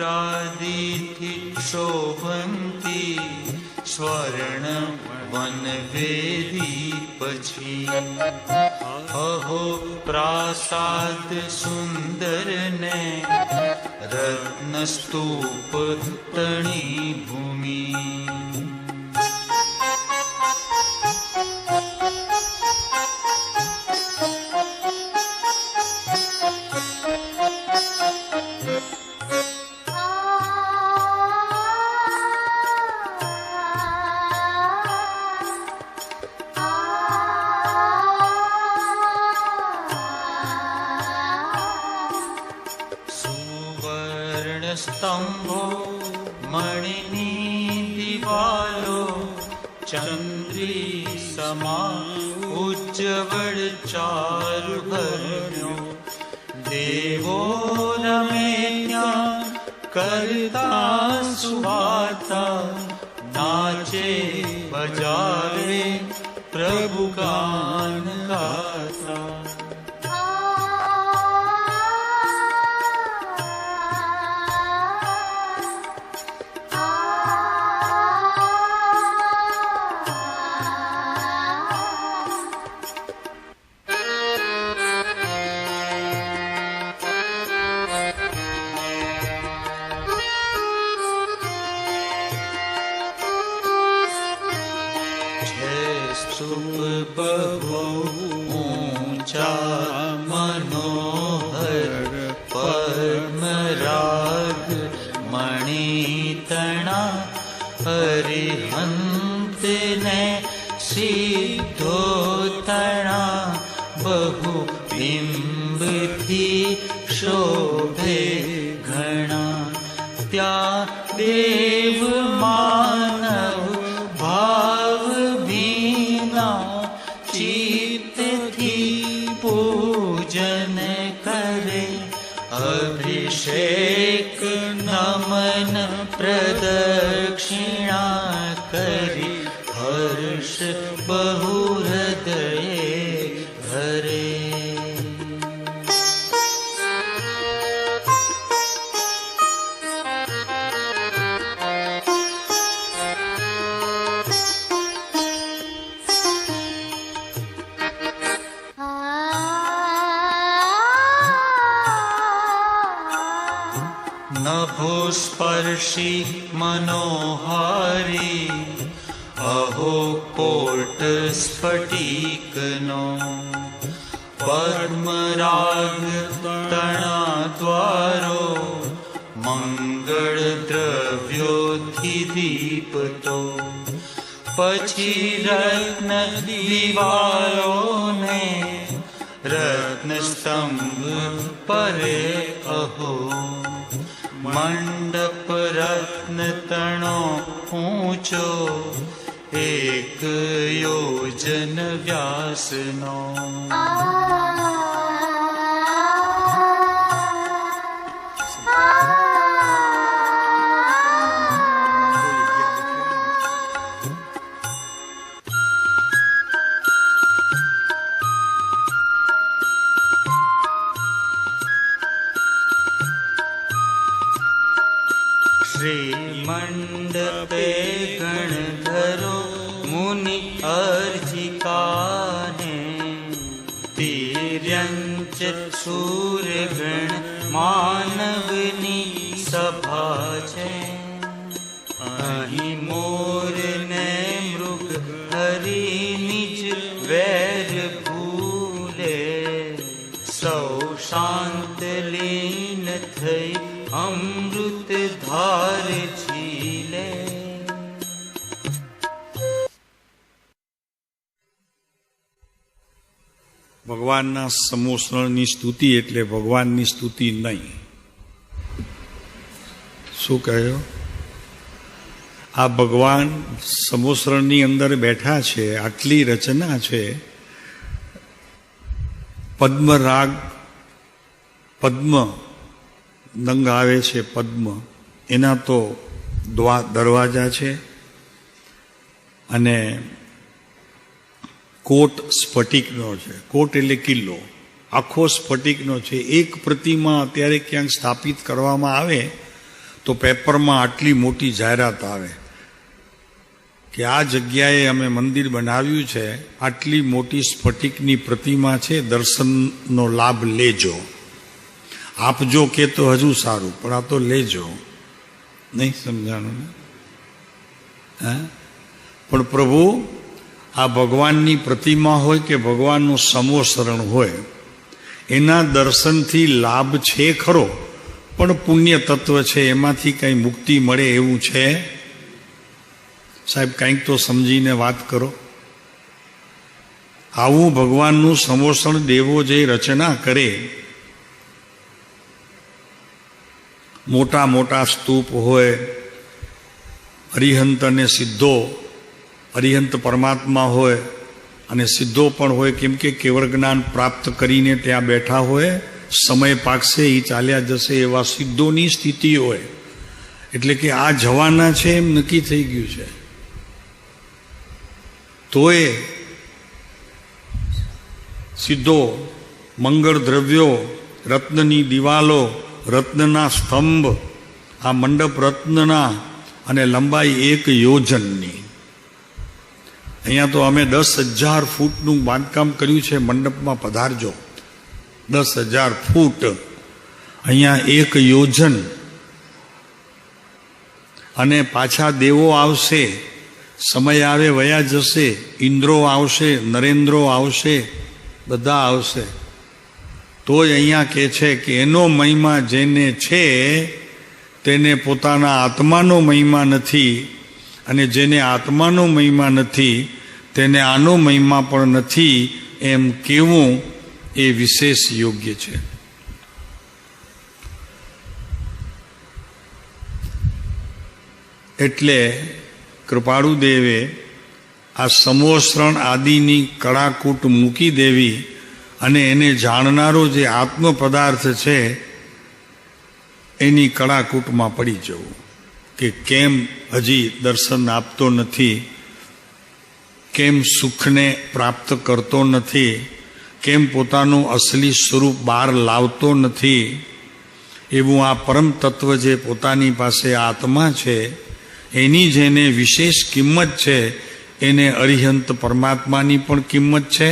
भूपुरादिथि शोभन्ति स्वर्ण वनवेदी पछी अहो प्रासाद सुंदर ने रत्न स्तूप तणी भूमि स्तंभो मणिनी दिवालो चंद्री समा उज्जवल चारुभर्णो देवो रमेत्या करता सुहाता नाचे बजावे प्रभु गान गाता बहु ऊंचा मनोहर पद्मराग मणितना हरिहंत ने सिद्धो तना बहु बिंब थी शोभे घना त्या देव मानव भाव चित्त थी पूजन करे अभिषेक नमन प्रदक्षिणा करी हर्ष बहु हृदय भरे नभोस्पर्शी मनोहारी अहो कोट स्फटिकनो पद्मराग तणा द्वारो मंगल द्रव्योथि दीपतो पछी रत्न दीवालो ने रत्न स्तंभ परे अहो मंडप रत्न तणो ऊंचो एक योजन व्यासनो श्रीमंडपे गणधरो मुनि अर्चिका સૂરગણ માનવની સભા છે. અહીં મોર ને મૃગ હરી નિજ વેર ભૂલે, સૌ શાંત લીન થઈ અમૃત ધાર છીલે. ભગવાનના સમોસરણની સ્તુતિ એટલે ભગવાનની સ્તુતિ નહીં. શું કહ્યું? આ ભગવાન સમોસરણની અંદર બેઠા છે, આટલી રચના છે. પદ્મરાગ, પદ્મ નંગ આવે છે, પદ્મ એના તો દરવાજા છે, અને કોટ સ્ફટિકનો છે. કોટ એટલે કિલ્લો, આખો સ્ફટિકનો છે. એક પ્રતિમા અત્યારે ક્યાંક સ્થાપિત કરવામાં આવે તો પેપરમાં આટલી મોટી જાહેરાત આવે કે આ જગ્યાએ અમે મંદિર બનાવ્યું છે, આટલી મોટી સ્ફટિકની પ્રતિમા છે, દર્શનનો લાભ લેજો. આપજો કે તો હજુ સારું, પણ આ તો લેજો. નહીં સમજાણું ને? હા, પણ પ્રભુ આ ભગવાનની પ્રતિમા હોય કે ભગવાનનું સમોસરણ હોય, એના દર્શનથી લાભ છે ખરો, પણ પુણ્ય તત્વ છે, એમાંથી કંઈ મુક્તિ મળે એવું છે? સાહેબ કંઈક તો સમજીને વાત કરો. આવું ભગવાનનું સમોસણ દેવો જે રચના કરે, મોટા મોટા સ્તૂપ હોય, અરિહંત અને સિદ્ધો, અરિહંત પરમાત્મા હોય અને સિદ્ધો પણ હોય, કેમ કે કેવળ જ્ઞાન પ્રાપ્ત કરીને ત્યાં બેઠા હોય, સમય પાકશે એ ચાલ્યા જશે, એવા સિદ્ધોની સ્થિતિ હોય. એટલે કે આ જવાના છે એમ નક્કી થઈ ગયું છે. તોય સિદ્ધો, મંગળ દ્રવ્યો, રત્નની દિવાલો, રત્નના સ્તંભ, આ મંડપ રત્નના, અને લંબાઈ 1 યોજનની. અહીંયા તો અમે 10,000 ફૂટનું બાંધકામ કર્યું છે. મંડપમાં પધારજો. 10,000 ફૂટ, અહીંયા 1 યોજન. અને પાછા દેવો આવશે, સમય આવે વયા જશે, ઇન્દ્રો આવશે, નરેન્દ્રો આવશે, બધા આવશે. તોય અહીંયા કહે છે કે એનો મહિમા જેને છે તેને પોતાના આત્માનો મહિમા નથી, અને જેને આત્માનો મહિમા નથી તેને આનો મહિમા પણ નથી, એમ કેવું એ વિશેષ યોગ્ય છે. એટલે કૃપાળુ દેવે આ સમોસરણ આદિની કળાકૂટ મૂકી દેવી અને એને જાણનારો જે આત્મ પદાર્થ છે એની કળાકૂટમાં પડી જવું કે કેમ હજી દર્શન આપતો નથી, કેમ સુખને પ્રાપ્ત કરતો નથી, કેમ પોતાનું અસલી સ્વરૂપ બહાર લાવતો નથી. એવું આ પરમ તત્વ જે પોતાની પાસે આત્મા છે એની જેને વિશેષ કિંમત છે, એને અરિહંત પરમાત્માની પણ કિંમત છે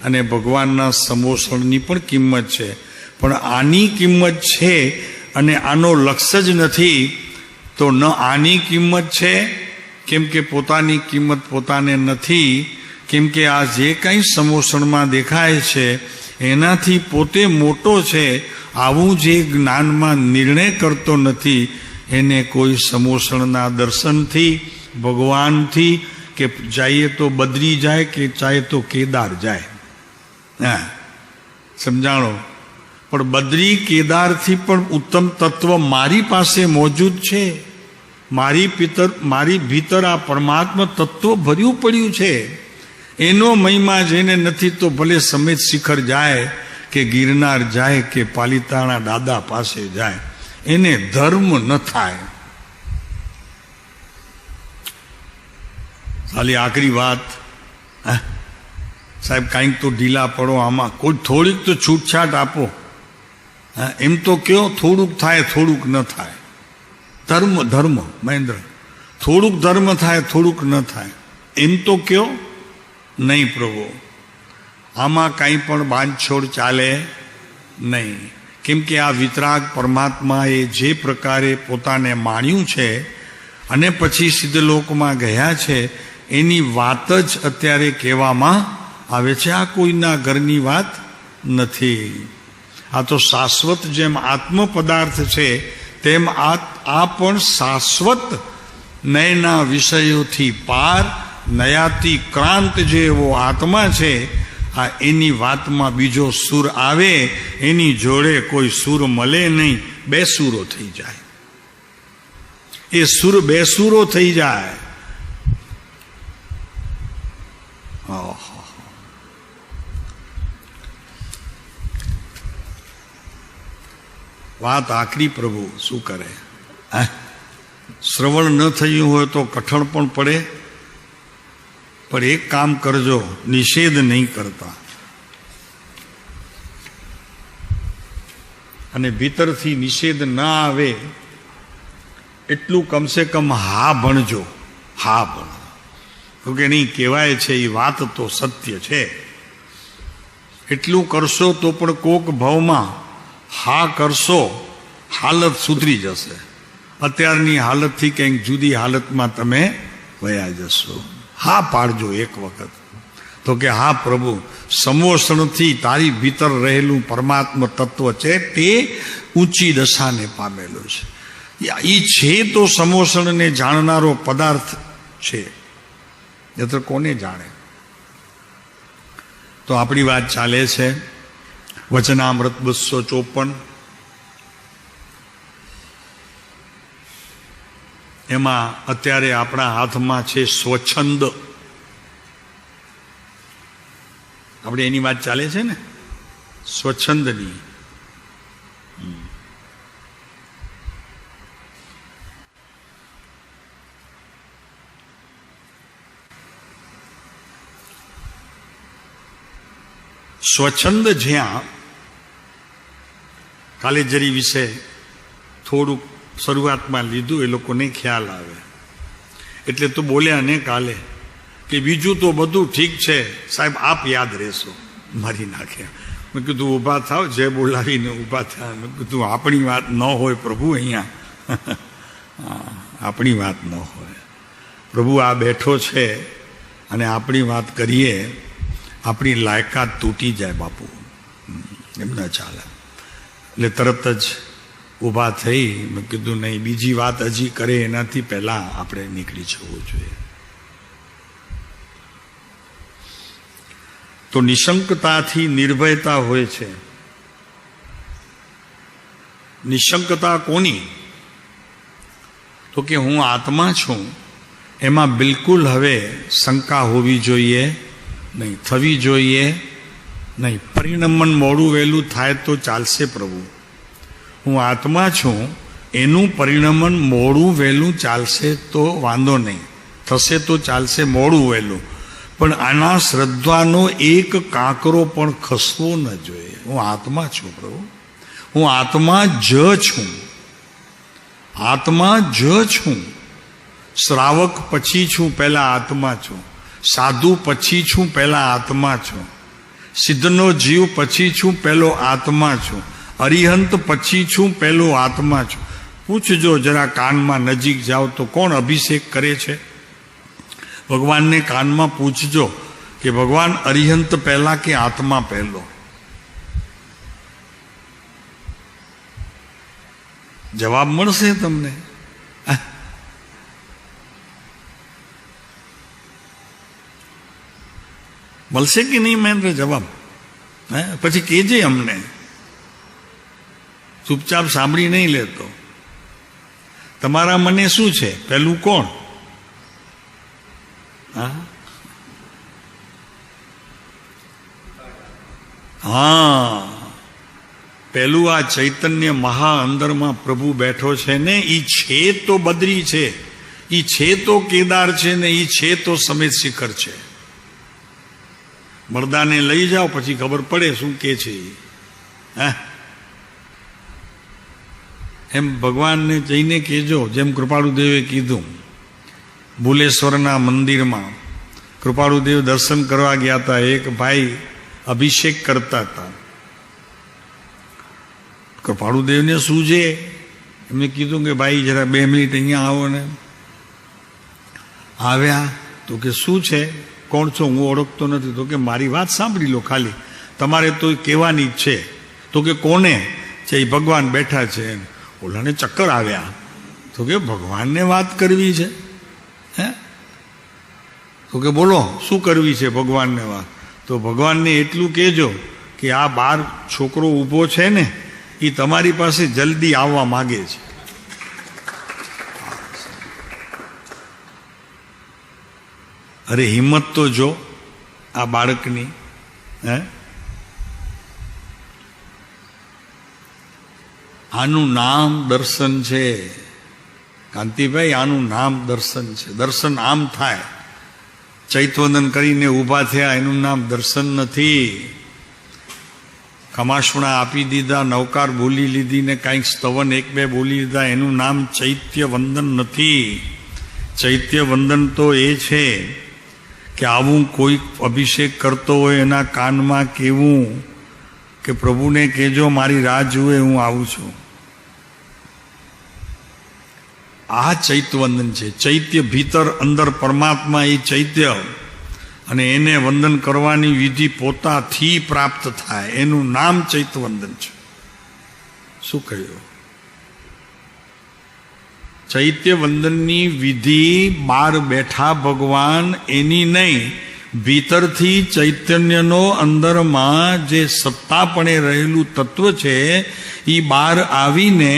અને ભગવાનના સમોસણની પણ કિંમત છે. પણ આની કિંમત છે અને આનો લક્ષ્ય જ નથી, તો ન આની કિંમત છે, કેમ કે પોતાની કિંમત પોતાને નથી, કેમ કે આ જે કંઈ સમોસણમાં દેખાય છે એનાથી પોતે મોટો છે, આવું જે જ્ઞાનમાં નિર્ણય કરતો નથી, એને કોઈ સમોસણના દર્શનથી, ભગવાનથી, કે જઈએ તો બદરી જાય કે ચાહે તો કેદાર જાય. હા, સમજાણો? પણ બદરી કેદારથી પણ ઉત્તમ તત્વ મારી પાસે મોજૂદ છે. મારી ભીતર આ પરમાત્મા તત્વ ભર્યું પડ્યું છે. એનો મહિમા જેને નથી તો ભલે સમેત શિખર જાય કે ગિરનાર જાય કે પાલિતાણા દાદા પાસે જાય, એને ધર્મ ન થાય. ખાલી આખરી વાત, સાહેબ કાંઈક તો ઢીલા પડો આમાં, કોઈ થોડીક તો છૂટછાટ આપો. એમ તો કયો થોડુંક થાય થોડુંક ન થાય. ધર્મ મહેન્દ્ર, થોડુંક ધર્મ થાય થોડુંક ન થાય, એમ તો કયો. નહીં પ્રભુ, આમાં કાંઈ પણ બાંધછોડ ચાલે નહીં. કેમ કે આ વિતરાગ પરમાત્માએ જે પ્રકારે પોતાને માણ્યું છે અને પછી સિદ્ધલોકમાં ગયા છે એની વાત જ અત્યારે કહેવામાં આવે છે. આ કોઈના ઘરની વાત નથી. આ તો શાશ્વત જેમ આત્મ પદાર્થ છે તેમ આ પણ શાશ્વત નયના વિષયોથી પાર નયાતિ ક્રાંત જે એવો આત્મા છે. આ એની વાતમાં બીજો સૂર આવે એની જોડે કોઈ સૂર મળે નહીં, બે સૂરો થઈ જાય. એ સૂર બે સૂરો થઈ જાય. વાત આખરી પ્રભુ શું કરે. શ્રવણ ન થયું હોય તો કઠણ પણ પડે, પણ એક કામ કરજો, નિષેધ નહીં કરતા અને ભીતરથી નિષેધ ના આવે એટલું કમસે કમ હા ભણજો. હા ભણ તો કે નહીં કહેવાય છે એ વાત તો સત્ય છે. એટલું કરશો તો પણ કોક ભાવમાં હા કરશો, હાલત સુધરી જશે. અત્યારની હાલતથી કંઈક જુદી હાલતમાં તમે વયા જશો. હા પાડજો એક વખત તો કે હા પ્રભુ, સમોષણથી તારી ભીતર રહેલું પરમાત્મા તત્વ છે તે ઊંચી દશાને પામેલો છે. એ છે તો સમોષણને જાણનારો પદાર્થ છે, નહીતર કોને જાણે. તો આપણી વાત ચાલે છે વચનામૃત 254. એમાં અત્યારે આપણા હાથમાં છે સ્વચ્છંદ. આપણે એની વાત ચાલે છે ને, સ્વચ્છંદની. સ્વચ્છંદ જ્યાં કાલેજરી વિશે થોડુંક શરૂઆતમાં લીધું, એ લોકોને ખ્યાલ આવે એટલે તો બોલ્યા ને કાલે કે બીજું તો બધું ઠીક છે સાહેબ, આપ યાદ રહેશો. મારી નાખ્યા. મેં કીધું ઊભા થાવ, જે બોલાવીને ઊભા થયા. મેં કીધું આપણી વાત ન હોય પ્રભુ અહીંયા. આપણી વાત ન હોય. પ્રભુ આ બેઠો છે અને આપણી વાત કરીએ, આપણી લાયકાત તૂટી જાય બાપુ, એમ ન ચાલે. એટલે તરત જ ઊભા થઈ. મેં કીધું નહીં, બીજી વાત હજી કરે એનાથી પહેલાં આપણે નીકળી જવું જોઈએ. તો નિશંકતાથી નિર્ભયતા હોય છે. નિશંકતા કોની? તો કે હું આત્મા છું, એમાં બિલકુલ હવે શંકા હોવી જોઈએ નહીં, થવી જોઈએ નહીં. પરિણમન મોડું વહેલું થાય તો ચાલશે પ્રભુ. હું આત્મા છું, એનું પરિણમન મોડું વહેલું ચાલશે તો વાંધો નહીં, થશે તો ચાલશે મોડું વહેલું, પણ આના શ્રદ્ધાનો એક કાંકરો પણ ખસવો ન જોઈએ. હું આત્મા છું પ્રભુ, હું આત્મા જ છું, આત્મા જ છું. શ્રાવક પછી છું, પહેલા આત્મા છું. સાધુ પછી છું, પહેલા આત્મા છું. સિદ્ધનો જીવ પછી છું, પહેલો આત્મા છું. અરિહંત પછી છું, પહેલો આત્મા છું. પૂછજો જરા, કાનમાં નજીક જાઓ તો કોણ અભિષેક કરે છે? ભગવાનને કાનમાં પૂછજો કે ભગવાન અરિહંત પહેલા કે આત્મા પહેલો? જવાબ મળશે તમને. મળશે કે નહીં મહેન્દ્ર જવાબ? પછી કહેજે અમને. ચૂપચાપ સાંભળી નહીં લેતો. તમારા મને શું છે? પહેલું કોણ? હા, પહેલું આ ચૈતન્ય મહા અંદરમાં પ્રભુ બેઠો છે ને, ઈ છે તો બદ્રી છે, ઈ છે તો કેદાર છે ને, ઈ છે તો સમેત શિખર છે. મરદાને લઈ જાઓ પછી ખબર પડે શું કે છે. એમ ભગવાનને જઈને કહેજો, જેમ કૃપાળુદેવે કીધું. ભુલેશ્વરના મંદિરમાં કૃપાળુદેવ દર્શન કરવા ગયા હતા. એક ભાઈ અભિષેક કરતા હતા. કૃપાળુદેવને શું છે? એમને કીધું કે ભાઈ જરા 2 મિનિટ અહીંયા આવો ને. આવ્યા તો કે શું છે, કોણ છો? હું ઓળખતો નથી. તો કે મારી વાત સાંભળી લો ખાલી, તમારે તો કહેવાની જ છે. તો કે કોને? છે એ ભગવાન બેઠા છે. ઓલાને ચક્કર આવ્યા. તો કે ભગવાનને વાત કરવી છે? હે? તો કે બોલો શું કરવી છે ભગવાનને વાત? તો ભગવાનને એટલું કહેજો કે આ બાર છોકરો ઊભો છે ને, એ તમારી પાસે જલ્દી આવવા માગે છે. અરે હિંમત તો જો આ બાળકની. હે, આનું નામ દર્શન છે કાંતિભાઈ, આનું નામ દર્શન છે. દર્શન આમ થાય, ચૈતવંદન કરીને ઊભા થયા, એનું નામ દર્શન નથી. કમાશણા આપી દીધા, નવકાર બોલી લીધી ને કાંઈક સ્તવન 1-2 બોલી લીધા, એનું નામ ચૈત્ય વંદન નથી. ચૈત્ય વંદન તો એ છે કે આવું કોઈ અભિષેક કરતો હોય એના કાનમાં કહેવું કે પ્રભુને કહેજો મારી રાહ જુએ, હું આવું છું. આ ચૈત્યવંદન છે. ચૈત્ય ભીતર અંદર પરમાત્મા એ ચૈત્ય, અને એને વંદન કરવાની વિધિ પોતાથી પ્રાપ્ત થાય, એનું નામ ચૈત્યવંદન છે. શું કહ્યું? ચૈત્ય વંદનની વિધિ બહાર બેઠા ભગવાન એની નહીં, ભીતરથી ચૈતન્યનો અંદરમાં જે સત્તાપણે રહેલું તત્વ છે એ બહાર આવીને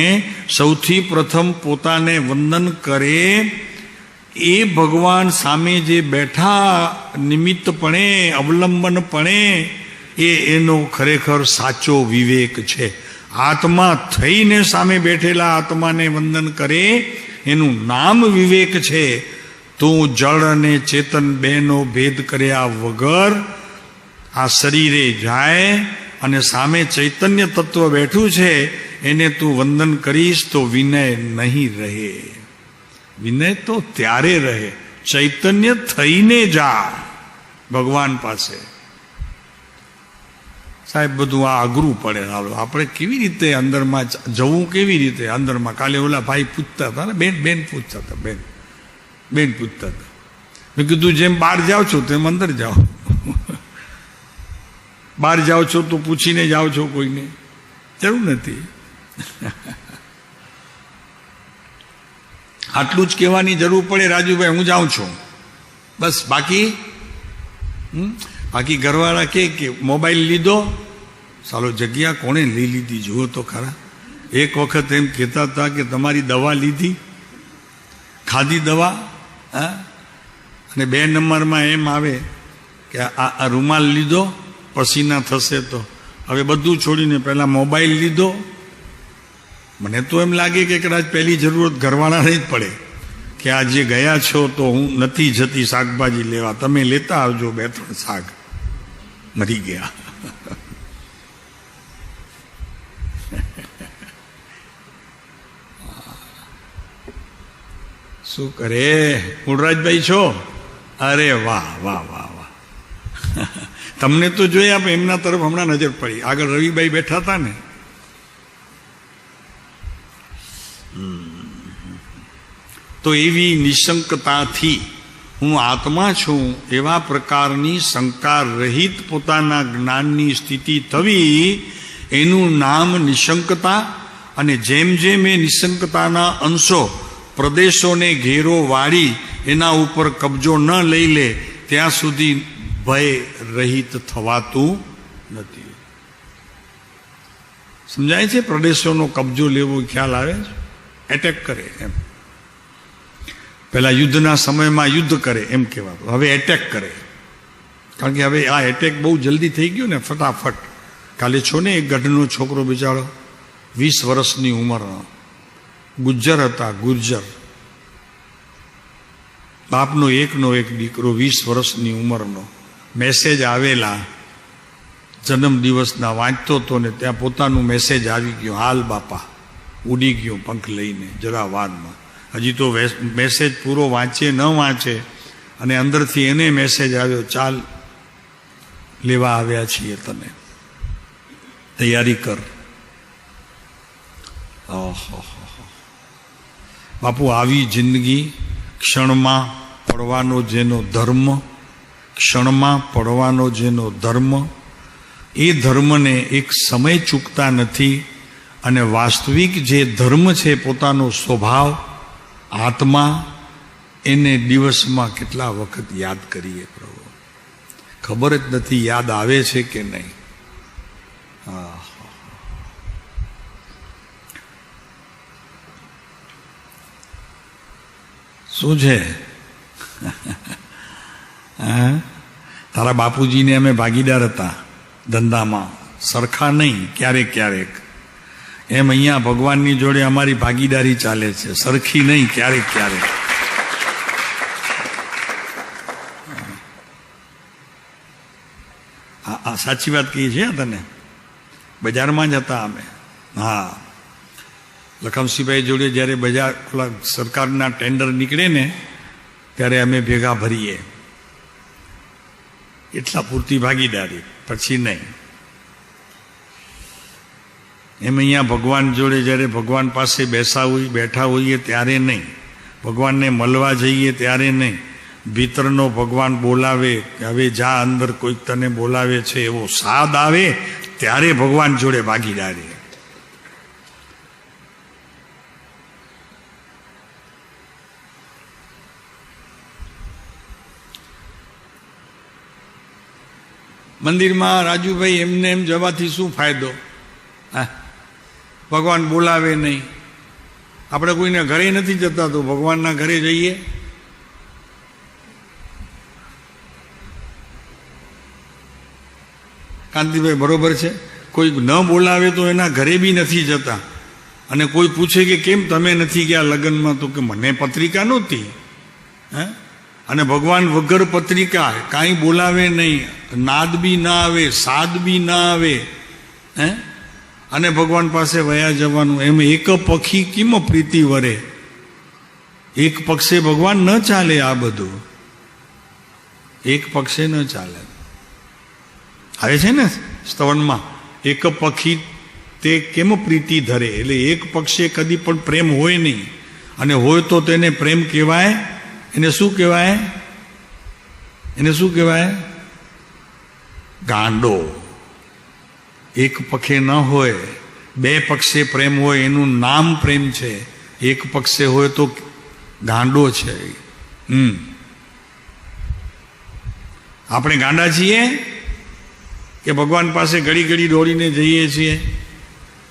સૌથી પ્રથમ પોતાને વંદન કરે. એ ભગવાન સામે જે બેઠા નિમિત્તપણે, અવલંબનપણે, એનો ખરેખર સાચો વિવેક છે. આત્મા થઈને સામે બેઠેલા આત્માને વંદન કરે, એનું નામ વિવેક છે. તું જળ અને ચેતન બેનો ભેદ કર્યા વગર આ શરીરે જાય અને સામે ચૈતન્ય તત્વ બેઠું છે એને તું વંદન કરીશ તો વિનય નહીં રહે. વિનય તો ત્યારે રહે ચૈતન્ય થઈને જા ભગવાન પાસે. સાહેબ બધું આ અઘરું પડે. હાલો આપણે કેવી રીતે અંદરમાં જવું, કેવી રીતે અંદરમાં? કાલે ઓલા ભાઈ પૂછતા હતા ને, બેન પૂછતા હતા, બેન પૂછતા હતા. મેં કીધું જેમ બહાર જાઓ છો તેમ અંદર જાઓ. બહાર જાઓ છો તો પૂછીને જાઓ છો, કોઈને જરૂર નથી. આટલું જ કહેવાની જરૂર પડે, રાજુભાઈ હું જાઉં છું બસ. બાકી ઘરવાળા કે મોબાઈલ લીધો, સાલો જગ્યા કોણે લઈ લીધી જુઓ તો ખરા. એક વખત એમ કહેતા હતા કે તમારી દવા લીધી, ખાધી દવા, અને 2 નંબરમાં એમ આવે કે આ રૂમાલ લીધો, પસીના થશે તો. હવે બધું છોડીને પહેલા મોબાઈલ લીધો. મને તો એમ લાગે કે કદાચ પહેલી જરૂરત ઘરવાળાને જ પડે કે આ જે ગયા છો તો હું નથી જતી શાકભાજી લેવા, તમે લેતા આવજો 2-3 શાક, મરી ગયા. શું કરે મૂળરાજભાઈ છો? અરે વાહ વાહ વાહ વાહ. તમને તો જોયા પણ એમના તરફ હમણાં નજર પડી. આગળ રવિભાઈ બેઠા હતા ને, તો એવી નિશંકતાથી હું આત્મા છું એવા પ્રકારની શંકા રહિત પોતાના જ્ઞાનની સ્થિતિ થવી, એનું નામ નિશંકતા. અને જેમ જેમ એ નિશંકતાના અંશો પ્રદેશોને ઘેરો વાળી એના ઉપર કબજો ન લઈ લે ત્યાં સુધી ભય રહિત થવાતું નથી. સમજાય છે? પ્રદેશોનો કબજો લેવો ખ્યાલ આવે છે? એટેક કરે એમ. પેલા યુદ્ધના સમયમાં યુદ્ધ કરે એમ કહેવાતું, હવે એટેક કરે. કારણ કે હવે આ એટેક બહુ જલ્દી થઈ ગયું ને, ફટાફટ. કાલે છો ને એક ગઢનો છોકરો બિચારો 20 વર્ષની ઉંમરનો, ગુજ્જર હતા, ગુર્જર, બાપનો એકનો એક દીકરો 20 વર્ષની ઉંમરનો. મેસેજ આવેલા જન્મદિવસના, વાંચતો હતો ને ત્યાં પોતાનું મેસેજ આવી ગયો, હાલ બાપા, ઉડી ગયો પંખ લઈને જરા વારમાં. હજી તો મેસેજ પૂરો વાંચે ન વાંચે અને અંદરથી એને મેસેજ આવ્યો, ચાલ લેવા આવ્યા છીએ તને, તૈયારી કર. ઓહો, બાપુ આવી જિંદગી ક્ષણમાં પડવાનો જેનો ધર્મ, ક્ષણમાં પડવાનો જેનો ધર્મ, એ ધર્મને એક સમય ચૂકતા નથી. અને વાસ્તવિક જે ધર્મ છે પોતાનો સ્વભાવ, આત્મા, એને દિવસમાં કેટલા વખત યાદ કરીએ પ્રભુ, ખબર જ નથી યાદ આવે છે કે નહીં. શું છે? તારા બાપુજીને અમે ભાગીદાર હતા ધંધામાં, સરખા નહીં, ક્યારેક ક્યારેક. એમ અહીંયા ભગવાનની જોડે અમારી ભાગીદારી ચાલે છે, સરખી નહીં, ક્યારેક ક્યારેક. આ સાચી વાત કહી છે તને. બજારમાં જ હતા અમે. હા, લખમસિંહભાઈ જોડે જ્યારે બજાર સરકારના ટેન્ડર નીકળે ને ત્યારે અમે ભેગા ભરીએ, એટલા પૂરતી ભાગીદારી, પછી નહીં. એમ અહીંયા ભગવાન જોડે જ્યારે ભગવાન પાસે બેઠા હોઈએ ત્યારે નહીં, ભગવાનને મળવા જઈએ ત્યારે નહીં. ભીતરનો ભગવાન બોલાવે, હવે જા અંદર કોઈક તને બોલાવે છે, એવો સાદ આવે ત્યારે ભગવાન જોડે ભાગીદારી. મંદિરમાં રાજુભાઈ એમને એમ જવાથી શું ફાયદો? હા, ભગવાન બોલાવે નહીં. આપણે કોઈને ઘરે નથી જતા તો ભગવાનના ઘરે જઈએ. કાંતિભાઈ બરોબર છે, કોઈ ન બોલાવે તો એના ઘરે બી નથી જતા. અને કોઈ પૂછે કે કેમ તમે નથી ગયા લગ્નમાં, તો કે મને પત્રિકા નહોતી. હે, અને ભગવાન વગર પત્રિકા કાંઈ બોલાવે નહીં, નાદ બી ના આવે, સાદ બી ના આવે. હે, અને ભગવાન પાસે વયા જવાનું. એમ એક પખી કિમ પ્રીતિ વરે, એક પક્ષે ભગવાન ન ચાલે. આ બધું એક પક્ષે ન ચાલે. આવે છે ને સ્તવનમાં, એક પક્ષી તે કેમ પ્રીતિ ધરે, એટલે એક પક્ષે કદી પણ પ્રેમ હોય નહીં. અને હોય તો તેને પ્રેમ કહેવાય. એને શું કહેવાય? એને શું કહેવાય? ગાંડો. એક પક્ષે ન હોય, બે પક્ષે પ્રેમ હોય, એનું નામ પ્રેમ છે. એક પક્ષે હોય તો ગાંડો છે. આપણે ગાંડા છીએ કે ભગવાન પાસે ઘડી ઘડી દોડીને જઈએ છીએ,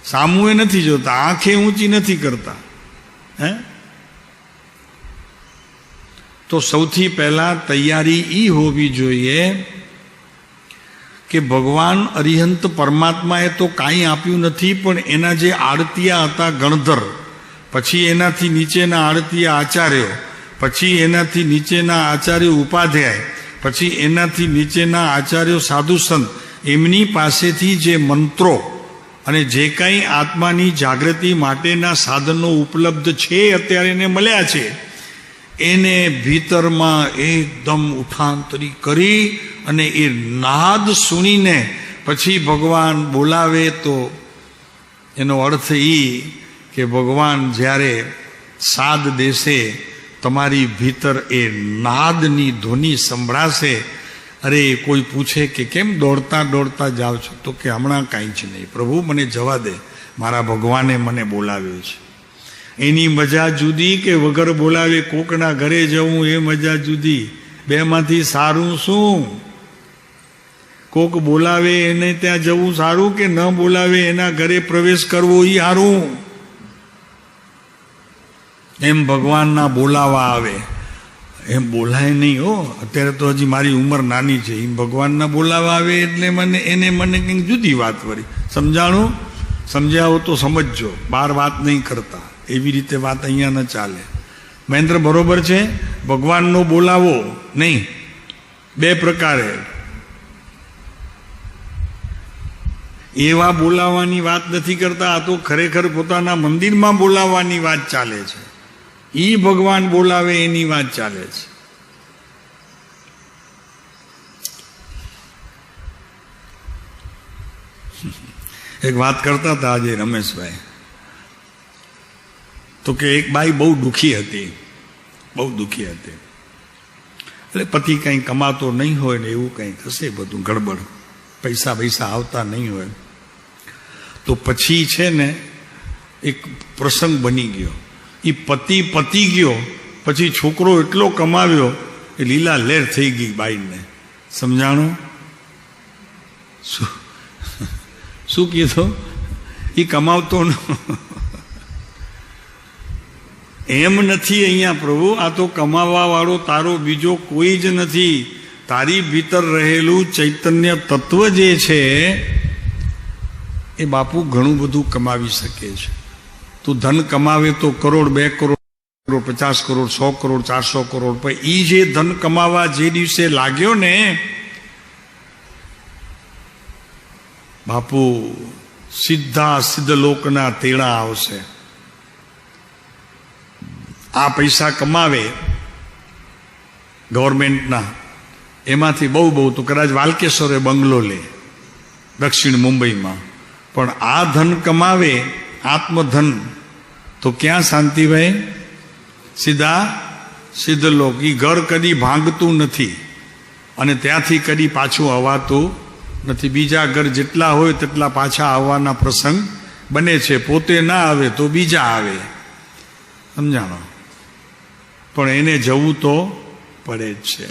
સામું એ નથી જોતા, આંખે ઊંચી નથી કરતા. હે, તો સૌથી પહેલા તૈયારી એ હોવી જોઈએ કે ભગવાન અરિહંત પરમાત્માએ તો કાંઈ આપ્યું નથી, પણ એના જે આડતિયા હતા ગણધર, પછી એનાથી નીચેના આડતિયા આચાર્યો, પછી એનાથી નીચેના આચાર્યો ઉપાધ્યાય, પછી એનાથી નીચેના આચાર્યો સાધુ સંત, એમની પાસેથી જે મંત્રો અને જે કાંઈ આત્માની જાગૃતિ માટેના સાધનો ઉપલબ્ધ છે અત્યારે એને મળ્યા છે, એને ભીતરમાં એકદમ ઉઠાંતરી કરી અને એ નાદ સુણીને પછી ભગવાન બોલાવે. તો એનો અર્થ એ કે ભગવાન જ્યારે સાદ દેશે, તમારી ભીતર એ નાદની ધ્વનિ સંભળાશે. અરે કોઈ પૂછે કે કેમ દોડતા દોડતા જાઓ છો, તો કે હમણાં કાંઈ જ નહીં પ્રભુ, મને જવા દે, મારા ભગવાને મને બોલાવ્યો છે. એની મજા જુદી કે વગર બોલાવે કોકના ઘરે જવું, એ મજા જુદી. બેમાંથી સારું શું? કોક બોલાવે એને ત્યાં જવું સારું કે ન બોલાવે એના ઘરે પ્રવેશ કરવો એ સારું? એમ ભગવાનના બોલાવા આવે, એમ બોલાય નહીં. હો, અત્યારે તો હજી મારી ઉંમર નાની છે, એમ ભગવાનના બોલાવા આવે એટલે મને કંઈક જુદી વાત વળી સમજાણું. સમજાવો તો સમજજો, બહાર વાત નહીં કરતા. એવી રીતે વાત અહીંયા ન ચાલે. મહેન્દ્ર બરોબર છે, ભગવાનનો બોલાવો નહીં, બે પ્રકારે. એવા બોલાવવાની વાત નથી કરતા, આ તો ખરેખર પોતાના મંદિરમાં બોલાવવાની વાત ચાલે છે. ઈ ભગવાન બોલાવે એની વાત ચાલે છે. એક વાત કરતા હતા આજે રમેશભાઈ, તો કે એક બાઈ બહુ દુઃખી હતી, બહુ દુઃખી હતી. એટલે પતિ કંઈ કમાતો નહીં હોય ને એવું કંઈક હશે બધું ગડબડ, પૈસા આવતા નહીં હોય. તો પછી છે ને એક પ્રસંગ બની ગયો. એ પતિ ગયો પછી છોકરો એટલો કમાવ્યો એ લીલા લહેર થઈ ગઈ બાઈને. સમજાણું? શું કીધું? એ કમાવતો એમ નથી અહીંયા પ્રભુ, આ તો કમાવા વાળો તારો બીજો કોઈ જ નથી. તારી ભીતર રહેલું ચૈતન્ય તત્વ જે છે એ બાપુ ઘણું બધું કમાવી શકે છે. તું ધન કમાવે તો કરોડ, 2 કરોડ, 50 કરોડ, 100 કરોડ, 400 કરોડ, પણ એ જે ધન કમાવા જે દિવસે લાગ્યો ને બાપુ, સીધા સિદ્ધલોકના તેડા આવશે. આ પૈસા કમાવે ગવર્મેન્ટના, એમાંથી બહુ તો કદાચ વાલકેશ્વરે બંગલો લે દક્ષિણ મુંબઈમાં, પણ આ ધન કમાવે આત્મધન તો ક્યાં શાંતિભાઈ? સીધા સિદ્ધલોક. એ ઘર કદી ભાંગતું નથી અને ત્યાંથી કદી પાછું આવવાતું નથી. બીજા ઘર જેટલા હોય તેટલા પાછા આવવાના પ્રસંગ બને છે. પોતે ના આવે તો બીજા આવે, સમજાણો? પણ એને જવું તો પડે જ છે.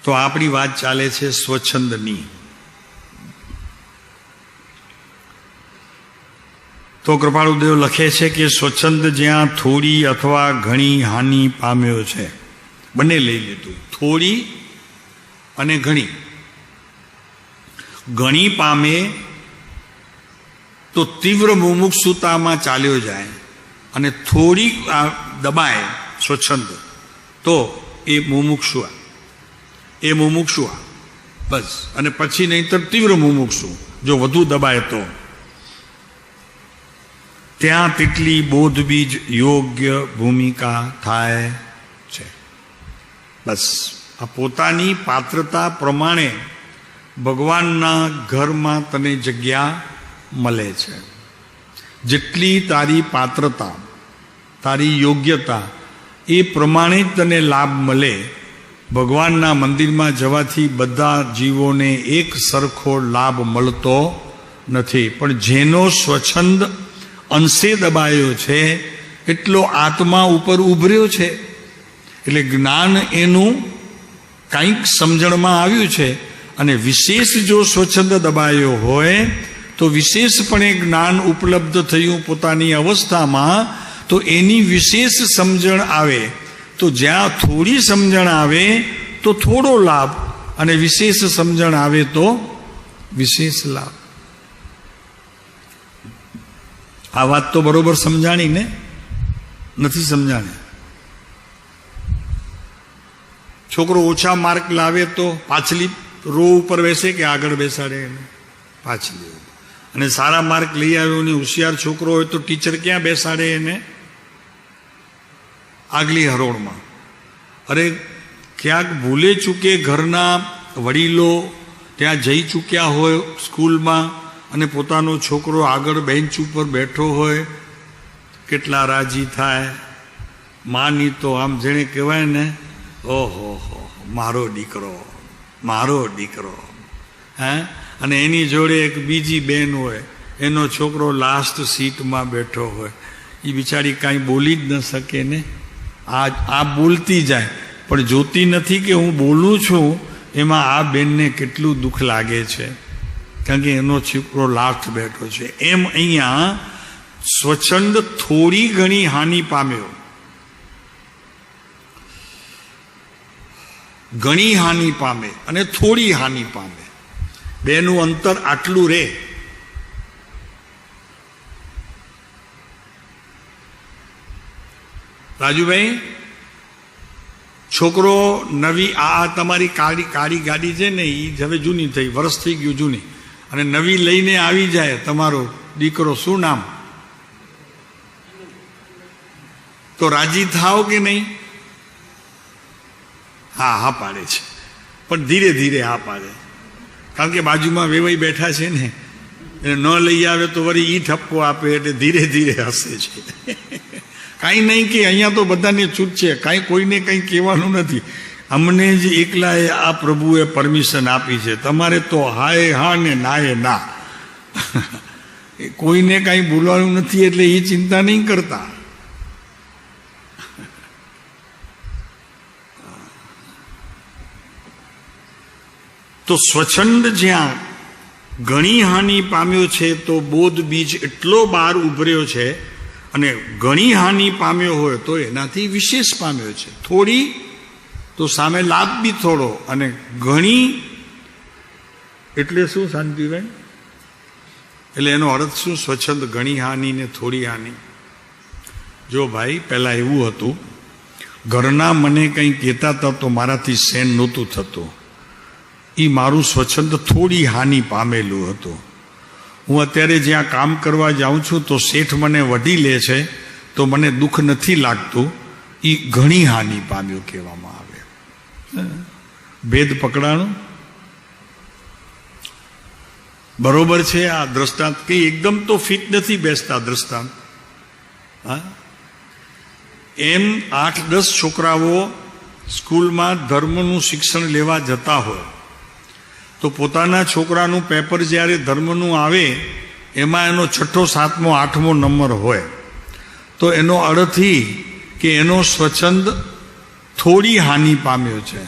તો આપણી વાત ચાલે છે સ્વચ્છંદની. તો કૃપાળુદેવ લખે છે કે સ્વચ્છંદ જ્યાં થોડી અથવા ઘણી હાનિ પામ્યો છે, બંને લઈ લીધું, થોડી અને ઘણી. ઘણી પામે તો તીવ્ર મુમુક્ષુતામાં ચાલ્યો જાય, અને થોડી દબાય સ્વચ્છંદ તો એ મુમુક્ષુ બસ. અને પછી નહીંતર તીવ્ર મુમુક્ષુ જો વધુ દબાય તો ત્યાં તેટલી બોધબીજ યોગ્ય ભૂમિકા થાય છે. બસ આ પોતાની પાત્રતા પ્રમાણે ભગવાનના ઘરમાં તને જગ્યા મળે છે. જેટલી તારી પાત્રતા, તારી યોગ્યતા, એ પ્રમાણે જ તને લાભ મળે. ભગવાનના મંદિરમાં જવાથી બધા જીવોને એક સરખો લાભ મળતો નથી, પણ જેનો સ્વચ્છંદ અંશે દબાયો છે એટલો આત્મા ઉપર ઉભર્યો છે, એટલે જ્ઞાન એનું કંઈક સમજણમાં આવ્યું છે. અને વિશેષ જો સ્વચ્છંદ દબાયો હોય તો વિશેષપણે જ્ઞાન ઉપલબ્ધ થયું પોતાની અવસ્થામાં, તો એની વિશેષ સમજણ આવે. તો જ્યાં થોડી સમજણ આવે તો થોડો લાભ, અને વિશેષ સમજણ આવે તો વિશેષ લાભ. આ વાત તો બરોબર સમજાણી ને? નથી સમજાણી? છોકરો ઓછા માર્ક લાવે તો પાછલી રો ઉપર બેસે કે આગળ બેસાડે? પાછલી. અને સારા માર્ક લઈ આવ્યો ને હોશિયાર છોકરો હોય તો ટીચર ક્યાં બેસાડે એને? આગલી હરોળમાં. અરે ક્યાંક ભૂલે ચૂકે ઘરના વડીલો ત્યાં જઈ ચૂક્યા હોય સ્કૂલમાં, અને પોતાનો છોકરો આગળ બેન્ચ ઉપર બેઠો હોય, કેટલા રાજી થાય. માની તો આમ જેણે કહેવાય ને, ઓહો મારો દીકરો. હે? અને એની જોડે એક બીજી બેન હોય, એનો છોકરો લાસ્ટ સીટમાં બેઠો હોય. એ બિચારી કાંઈ બોલી જ ન શકે ને. આ બોલતી જાય પણ જોતી નથી કે હું બોલું છું એમાં આ બેનને કેટલું દુઃખ લાગે છે, કારણ કે એનો છોકરો લાસ્ટ બેઠો છે. એમ અહીંયા સ્વચ્છંદ થોડી ઘણી હાનિ પામ્યો, ઘણી હાનિ પામે અને થોડી હાનિ પામે, બેનું અંતર આટલું રહે. રાજુભાઈ, છોકરો નવી આ તમારી કાળી ગાડી છે ને, એ હવે જૂની થઈ, વર્ષ થઈ ગયું જૂની, અને નવી લઈને આવી જાય તમારો દીકરો, શું નામ? તો રાજી થાવ કે નહીં? હા પાડે છે, પણ ધીરે ધીરે હા પાડે, કારણ કે બાજુમાં વેવાઈ બેઠા છે ને, એને ન લઈ આવે તો વળી ઈ ઠપકો આપે એટલે ધીરે ધીરે હસે છે. કાંઈ નહીં કે અહીંયા તો બધાને છૂટ છે, કાંઈ કોઈને કંઈ કહેવાનું નથી. અમને જ એકલાએ આ પ્રભુએ પરમિશન આપી છે, તમારે તો હાય હા ને નાએ ના. કોઈને કાંઈ બોલવાનું નથી એટલે એ ચિંતા નહીં કરતા. તો સ્વચ્છંદ જ્યાં ઘણી હાનિ પામ્યો છે તો બોધ બીજ એટલો બહાર ઉભર્યો છે, અને ઘણી હાનિ પામ્યો હોય તો એનાથી વિશેષ પામ્યો છે. થોડી તો સામે લાભ બી થોડો, અને ઘણી એટલે શું શાંતિભાઈ? એટલે એનો અર્થ શું? સ્વચ્છંદ ઘણી હાનિ ને થોડી હાનિ. જો ભાઈ પહેલાં એવું હતું, ઘરના મને કંઈ કહેતા હતા તો મારાથી સહન નહોતું થતું. એ મારું સ્વચ્છંદ થોડી હાનિ પામેલું હતું. હું અત્યારે જ્યાં કામ કરવા જાઉં છું તો શેઠ મને વઢી લે છે તો મને દુઃખ નથી લાગતું. એ ઘણી હાનિ પામ્યું કહેવામાં આવે. ભેદ પકડાણો બરોબર છે. આ દ્રષ્ટાંત કંઈ એકદમ તો ફિટ નથી બેસતા દ્રષ્ટાંત. હા, એમ 8-10 છોકરાઓ સ્કૂલમાં ધર્મનું શિક્ષણ લેવા જતા હોય તો પોતાના છોકરાનું પેપર જ્યારે ધર્મનું આવે એમાં એનો 6ઠો 7મો 8મો નંબર હોય તો એનો અર્થ કે એનો સ્વચ્છંદ થોડી હાનિ પામ્યો છે.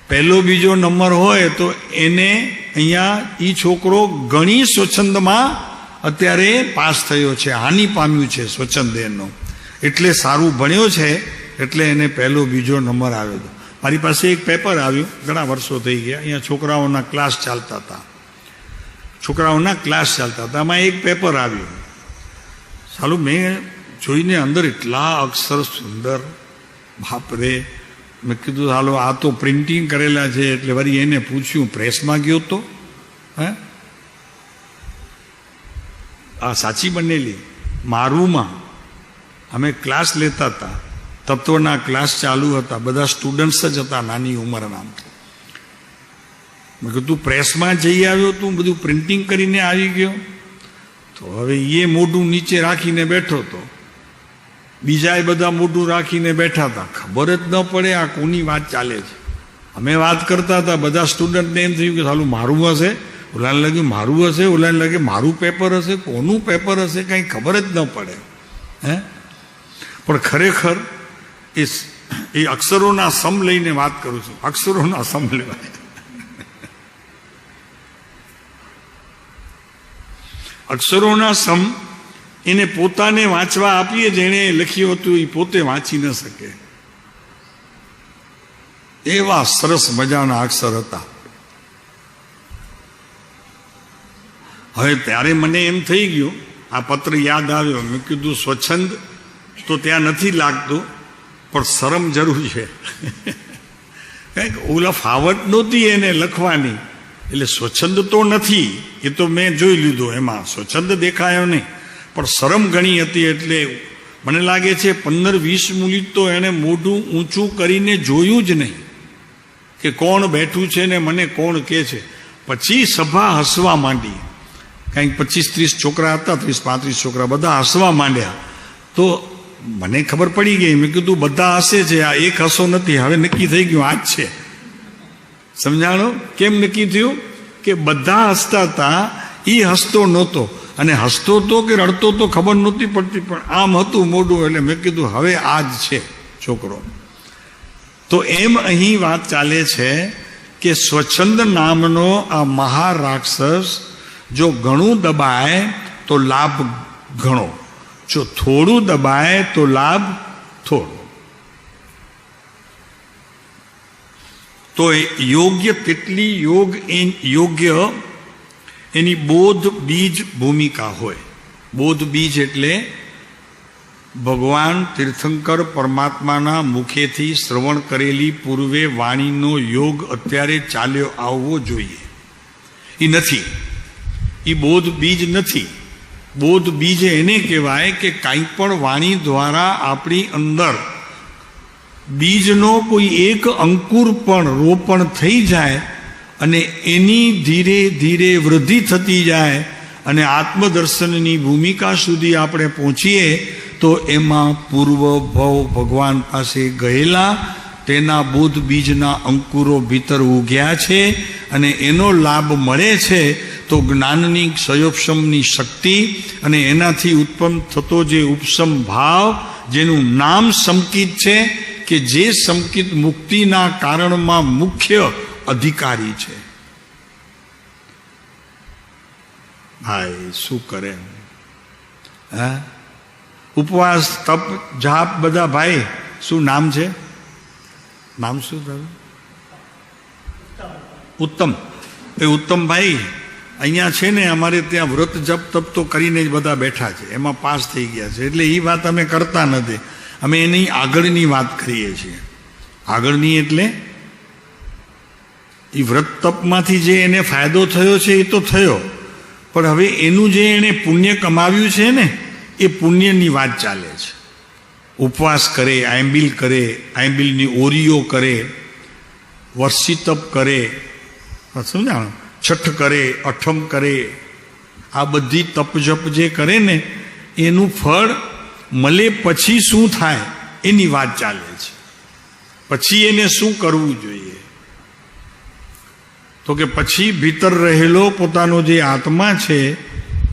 પહેલો બીજો નંબર હોય તો એને અહીંયા એ છોકરો ઘણી સ્વચ્છંદમાં અત્યારે પાસ થયો છે, હાનિ પામ્યું છે સ્વચ્છંદ એનો. એટલે સારું ભણ્યો છે એટલે એને પહેલો બીજો નંબર આવ્યો હતો. મારી પાસે એક પેપર આવ્યું, ઘણા વર્ષો થઈ ગયા, અહીંયા છોકરાઓના ક્લાસ ચાલતા હતા. એમાં એક પેપર આવ્યું. સાલું મેં જોઈને અંદર એટલા અક્ષર સુંદર, બાપરે. મેં કીધું હાલો આ તો પ્રિન્ટિંગ કરેલા છે. એટલે વળી એને પૂછ્યું, પ્રેસમાં ગયો તો? હે, આ સાચી બનેલી? મારુંમાં અમે ક્લાસ લેતા હતા, તત્વના ક્લાસ ચાલુ હતા, બધા સ્ટુડન્ટ્સ જ હતા નાની ઉંમરના. મેં કીધું પ્રેસમાં જઈ આવ્યો તું, બધું પ્રિન્ટિંગ કરીને આવી ગયો? તો હવે એ મોઢું નીચે રાખીને બેઠો હતો, બીજા બધા મોઢું રાખીને બેઠા હતા. ખબર જ ન પડે આ કોની વાત ચાલે છે. અમે વાત કરતા હતા, બધા સ્ટુડન્ટને એમ થયું કે સાલું મારું હશે, ઓલાને લાગ્યું મારું હશે, ઓલાને લાગે મારું પેપર હશે, કોનું પેપર હશે, કંઈ ખબર જ ન પડે. હે, પણ ખરેખર એ અક્ષરોના સમ લઈને વાત કરું છું. અક્ષરોના સમ લેવાય. અક્ષરોના સમ એને પોતાને વાંચવા આપીએ, જેણે લખ્યું હતું એ પોતે વાંચી ન શકે એવા સરસ મજાના અક્ષર હતા. હવે ત્યારે મને એમ થઈ ગયું, આ પત્ર યાદ આવ્યો. મેં કીધું સ્વચ્છંદ તો ત્યાં નથી લાગતું, પણ શરમ જરૂર છે. કંઈક ઓલા ફાવટ નહોતી એને લખવાની, એટલે સ્વચ્છંદ તો નથી, એ તો મેં જોઈ લીધું, એમાં સ્વચ્છંદ દેખાયો નહીં, પણ શરમ ઘણી હતી. એટલે મને લાગે છે 15-20 મિનિટ તો એણે મોઢું ઊંચું કરીને જોયું જ નહીં કે કોણ બેઠું છે ને મને કોણ કહે છે. પછી સભા હસવા માંડી. કંઈક 25-30 છોકરા હતા, 30-35 છોકરા, બધા હસવા માંડ્યા. તો મને ખબર પડી ગઈ. મેં કીધું બધા હસે છે, આ એક હસો નથી. હવે નક્કી થઈ ગયું આ જ છે. સમજાણો? કેમ નક્કી થયું? કે બધા હસતા હતા, એ હસતો નહોતો, અને હસતો તો કે રડતો તો ખબર નહોતી પડતી, પણ આમ હતું મોઢું. એટલે મેં કીધું હવે આ જ છે છોકરો. તો એમ અહીં વાત ચાલે છે કે સ્વચ્છંદ નામનો આ મહારાક્ષસ જો ઘણું દબાય તો લાભ ઘણો, જો થોડું દબાય તો લાભ થોડો. તો યોગ્ય તેટલી યોગ્ય એની બોધ બીજ ભૂમિકા હોય. બોધ બીજ એટલે ભગવાન તીર્થંકર પરમાત્માના મુખેથી શ્રવણ કરેલી પૂર્વે વાણીનો યોગ અત્યારે ચાલ્યો આવવો જોઈએ. એ નથી, એ બોધ બીજ નથી. બોધ બીજ એને કહેવાય કે કાંઈ પણ વાણી દ્વારા આપણી અંદર બીજનો કોઈ એક અંકુર પણ રોપણ થઈ જાય અને એની ધીરે ધીરે વૃદ્ધિ થતી જાય અને આત્મદર્શનની ભૂમિકા સુધી આપણે પહોંચીએ તો એમાં પૂર્વ ભવ ભગવાન પાસે ગયેલા તેના બોધ બીજના અંકુરો ભીતર ઉગ્યા છે અને એનો લાભ મળે છે. તો જ્ઞાનની ક્ષયોપશમની શક્તિ અને એનાથી ઉત્પન્ન થતો જે ઉપશમ ભાવ, જેનું નામ સમકિત છે, કે જે સમકિત મુક્તિના કારણમાં મુખ્ય અધિકારી છે. ભાઈ શું કરે? હા, ઉપવાસ, તપ, જાપ બધા. ભાઈ શું નામ છે? નામ શું તારું? ઉત્તમ. એ ઉત્તમભાઈ અહીંયા છે ને, અમારે ત્યાં વ્રત જપ તપ તો કરીને જ બધા બેઠા છે, એમાં પાસ થઈ ગયા છે. એટલે એ વાત અમે કરતા નથી, અમે એની આગળની વાત કરીએ છીએ. આગળની એટલે એ વ્રત તપમાંથી જે એને ફાયદો થયો છે એ તો થયો, પણ હવે એનું જે એણે પુણ્ય કમાવ્યું છે ને, એ પુણ્યની વાત ચાલે છે. ઉપવાસ કરે, આંબિલ કરે, આંબિલની ઓરીઓ કરે, વર્ષી તપ કરે, સમજાણો, છઠ કરે, અઠમ કરે, આ બધી તપ જપ જે કરે ને એનું ફળ મળે પછી શું થાય એની વાત ચાલે છે. પછી એને શું કરવું જોઈએ? તો કે પછી ભીતર રહેલો પોતાનો જે આત્મા છે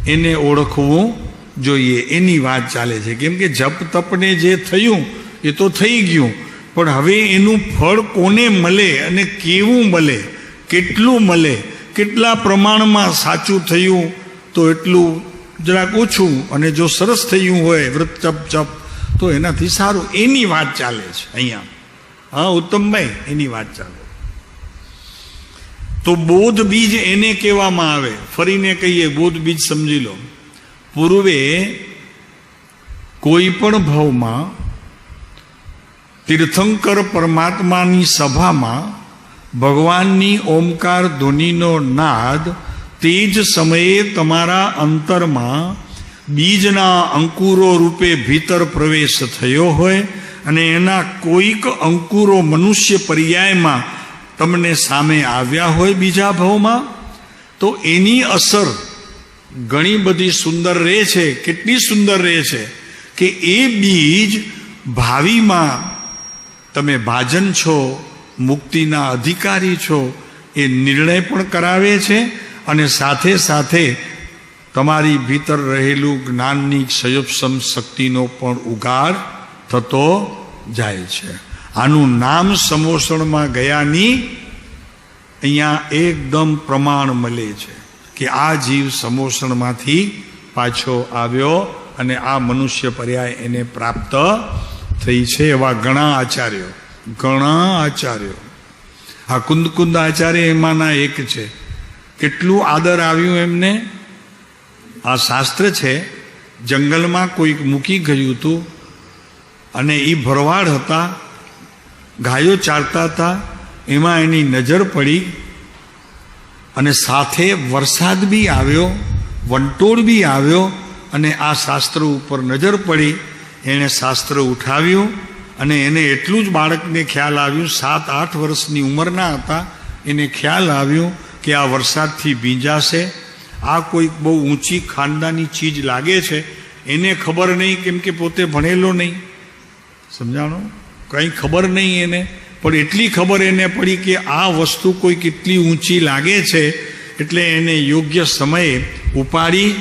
એને ઓળખવું જોઈએ, એની વાત ચાલે છે. કેમ કે જપ તપને જે થયું એ તો થઈ ગયું, પણ હવે એનું ફળ કોને મળે અને કેવું મળે, કેટલું મળે, કેટલા પ્રમાણમાં સાચું થયું તો એટલું જરાક ઓછું, અને જો સરસ થયું હોય વ્રત જપ જપ તો એનાથી સારું, એની વાત ચાલે છે અહીંયા. હા ઉત્તમભાઈ, એની વાત ચાલે. તો બોધ બીજ એને કહેવામાં આવે. ફરીને કહીએ, બોધ બીજ સમજી લો. પૂર્વે કોઈ પણ ભાવમાં તીર્થંકર પરમાત્માની સભામાં ભગવાનની ઓમકાર ધ્વનિનો નાદ તે જ સમયે તમારા અંતરમાં બીજના અંકુરો રૂપે ભીતર પ્રવેશ થયો હોય અને એના કોઈક અંકુરો મનુષ્ય પર્યાયમાં તમને સામે આવ્યા હોય બીજા ભાવમાં, તો એની અસર ઘણી બધી સુંદર રહે છે. કેટલી સુંદર રહે છે કે એ બીજ ભાવિમાં તમે ભાજન છો, મુક્તિના અધિકારી છો, એ નિર્ણય પણ કરાવે છે, અને સાથે સાથે તમારી ભીતર રહેલું જ્ઞાનની ક્ષયોપશમ શક્તિનો પણ ઉગાડ થતો જાય છે. આનું નામ સમોસણમાં ગયાની અહીંયા એકદમ પ્રમાણ મળે છે કે આ જીવ સમોસણમાંથી પાછો આવ્યો અને આ મનુષ્ય પર્યાય એને પ્રાપ્ત થઈ છે. એવા ઘણા આચાર્યો, આ કુંદ આચાર્ય એમાંના એક છે. કેટલું આદર આવ્યું એમને. આ શાસ્ત્ર છે, જંગલમાં કોઈક મૂકી ગયું હતું અને એ ભરવાડ હતા, ગાયો ચારતા હતા, એમાં એની નજર પડી અને સાથે વરસાદ બી આવ્યો, વંટોળ બી આવ્યો, અને આ શાસ્ત્ર ઉપર નજર પડી. એણે શાસ્ત્ર ઉઠાવ્યું અને એને એટલું જ બાળકને ખ્યાલ આવ્યું, 7-8 વર્ષની ઉંમરના હતા, એને ખ્યાલ આવ્યું કે આ વરસાદથી ભીંજાશે, આ કોઈક બહુ ઊંચી ખાનદાની ચીજ લાગે છે. એને ખબર નહીં, કેમ કે પોતે ભણેલો નહીં, સમજાણો, કંઈ ખબર નહીં એને, પણ એટલી ખબર એને પડી કે આ વસ્તુ કોઈ કેટલી ઊંચી લાગે છે, એટલે એને યોગ્ય સમયે ઉપાડી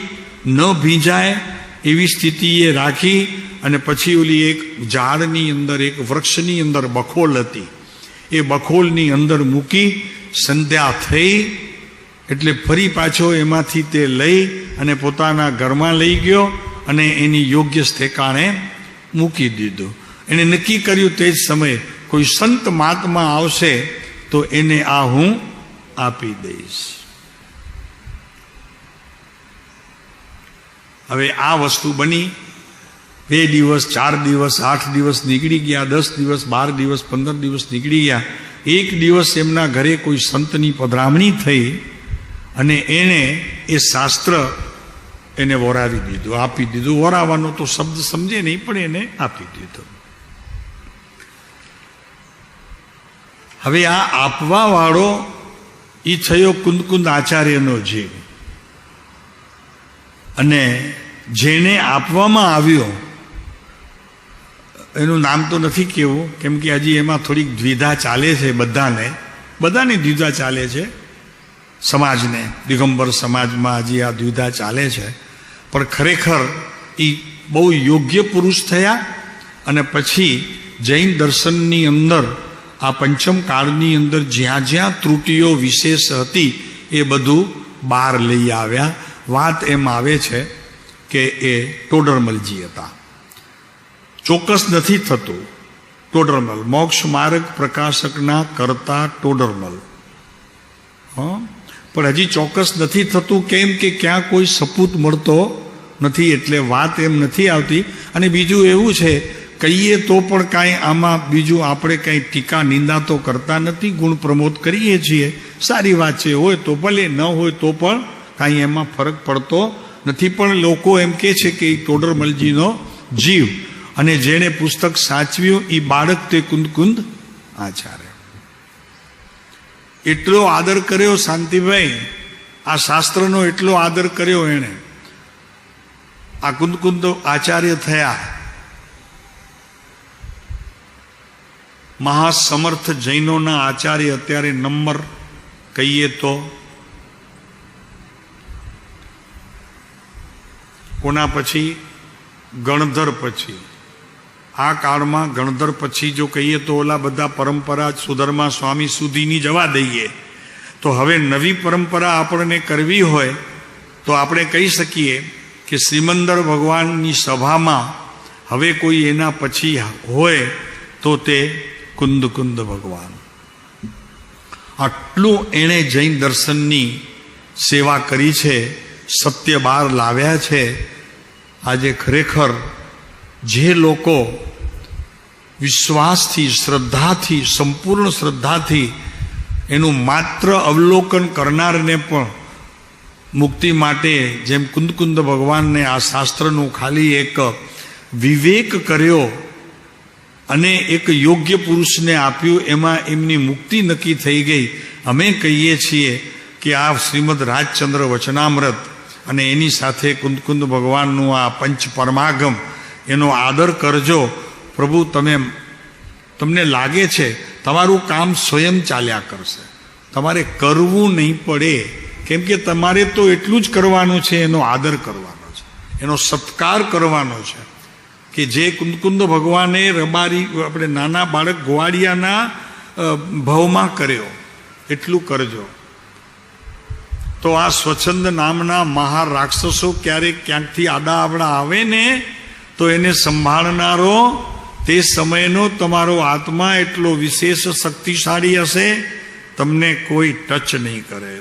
ન ભીંજાય એવી સ્થિતિએ રાખી અને પછી ઓલી એક ઝાડની અંદર, એક વૃક્ષની અંદર બખોલ હતી, એ બખોલની અંદર મૂકી. સંધ્યા થઈ એટલે ફરી પાછો એમાંથી તે લઈ અને પોતાના ઘરમાં લઈ ગયો અને એની યોગ્ય ઠેકાણે મૂકી દીધું. એને નક્કી કર્યું તે જ સમયે કોઈ સંત મહાત્મા આવશે તો એને આ હું આપી દઈશ. હવે આ વસ્તુ બની. 2 દિવસ, 4 દિવસ, 8 દિવસ નીકળી ગયા, 10 દિવસ, 12 દિવસ, 15 દિવસ નીકળી ગયા. એક દિવસ એમના ઘરે કોઈ સંતની પધરામણી થઈ અને એણે એ શાસ્ત્ર એને વોરાવી દીધું, આપી દીધું. વોરાવાનો તો શબ્દ સમજે નહીં, પણ એને આપી દીધું. હવે આ આપવા વાળો એ થયો કુંદ આચાર્યનો જીવ. અને જેને આપવામાં આવ્યો એનું નામ તો નથી કહેવું, કેમ કે હજી એમાં થોડીક દ્વિધા ચાલે છે. બધાની દ્વિધા ચાલે છે. સમાજને, દિગંબર સમાજમાં હજી આ દ્વિધા ચાલે છે. પણ ખરેખર એ બહુ યોગ્ય પુરુષ થયા. અને પછી જૈન દર્શનની અંદર આ પંચમ કાળની અંદર જ્યાં જ્યાં ત્રુટીઓ વિશેષ હતી એ બધું બહાર લઈ આવ્યા. વાત એમ આવે છે કે એ ટોડરમલજી હતા. ચોક્કસ નથી થતું. ટોડરમલ, મોક્ષ માર્ગ પ્રકાશકના કરતા ટોડરમલ. પણ હજી ચોક્કસ નથી થતું, કેમ કે ક્યાં કોઈ સપૂત મળતો નથી, એટલે વાત એમ નથી આવતી. અને બીજું એવું છે, કહીએ તો પણ કાંઈ આમાં બીજું આપણે કંઈ ટીકા નિંદા તો કરતા નથી, ગુણ પ્રમોદ કરીએ છીએ. સારી વાત છે, હોય તો ભલે, ન હોય તો પણ કાંઈ એમાં ફરક પડતો નથી. પણ લોકો એમ કહે છે કે એ ટોડરમલજીનો જીવ, અને જેણે પુસ્તક સાચવ્યું એ બાળક તે કુંદ આચાર્ય. એટલો આદર કર્યો શાંતિભાઈ, આ શાસ્ત્રનો એટલો આદર કર્યો એણે. આ કુંદ આચાર્ય થયા. મહાસમર્થ જૈનોના આચાર્ય. અત્યારે નંબર કહીએ તો કોના પછી? ગણધર પછી. આ કાળમાં ગણધર પછી જો કહીએ તો ઓલા બધા પરંપરા સુધર્મા સ્વામી સુધીની જવા દઈએ, તો હવે નવી પરંપરા આપણને કરવી હોય તો આપણે કહી શકીએ કે શ્રીમંદર ભગવાનની સભામાં હવે કોઈ એના પછી હોય તો તે કુંદ ભગવાન. આટલું એણે જૈન દર્શનની સેવા કરી છે, સત્ય બહાર લાવ્યા છે. આજે ખરેખર જે લોકો વિશ્વાસથી, શ્રદ્ધાથી, સંપૂર્ણ શ્રદ્ધાથી એનું માત્ર અવલોકન કરનારને પણ મુક્તિ માટે, જેમ કુંદ ભગવાનને આ શાસ્ત્રનું ખાલી એક વિવેક કર્યો અને એક યોગ્ય પુરુષને આપ્યું, એમાં એમની મુક્તિ નક્કી થઈ ગઈ. અમે કહીએ છીએ કે આ શ્રીમદ રાજચંદ્ર વચનામૃત અને એની સાથે કુંદ ભગવાનનું આ પંચ પરમાગમ, એનો આદર કરજો. પ્રભુ તમને લાગે છે તમારું કામ સ્વયં ચાલ્યા કરશે, તમારે કરવું નહીં પડે. કેમ કે તમારે તો એટલું જ કરવાનું છે, એનો આદર કરવાનો છે, એનો સત્કાર કરવાનો છે. કે જે કુંદ ભગવાને રબારી, આપણે નાના બાળક ગોવાળિયાના ભાવમાં કર્યો, એટલું કરજો. તો આ સ્વચ્છંદ નામના મહારાક્ષસો ક્યારેક ક્યાંકથી આડા આવડા આવે ને, તો એને સંભાળનારો તે સમયનો તમારો આત્મા એટલો વિશેષ શક્તિશાળી હશે, તમને કોઈ ટચ નહીં કરે,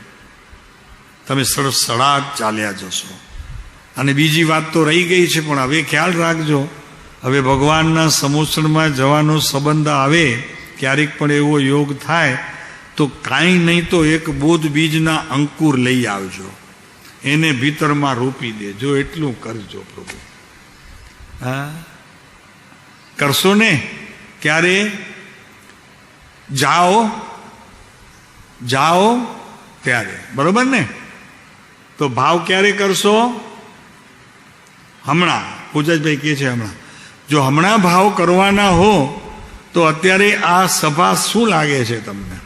તમે સડસડાટ ચાલ્યા જશો. અને બીજી વાત તો રહી ગઈ છે, પણ હવે ખ્યાલ રાખજો, હવે ભગવાનના સમોસણમાં જવાનો સંબંધ આવે, ક્યારેક પણ એવો યોગ થાય તો કાંઈ નહીં તો એક બોધ બીજના અંકુર લઈ આવજો, એને ભીતરમાં રોપી દેજો. એટલું કરજો પ્રભુ. હા, કરશો ને? ક્યારે જાઓ ત્યારે, બરોબર ને? તો ભાવ ક્યારે કરશો? હમણાં. પૂજાજભાઈ કહે છે હમણાં. જો હમણાં ભાવ કરવાના હો તો અત્યારે આ સભા શું લાગે છે તમને?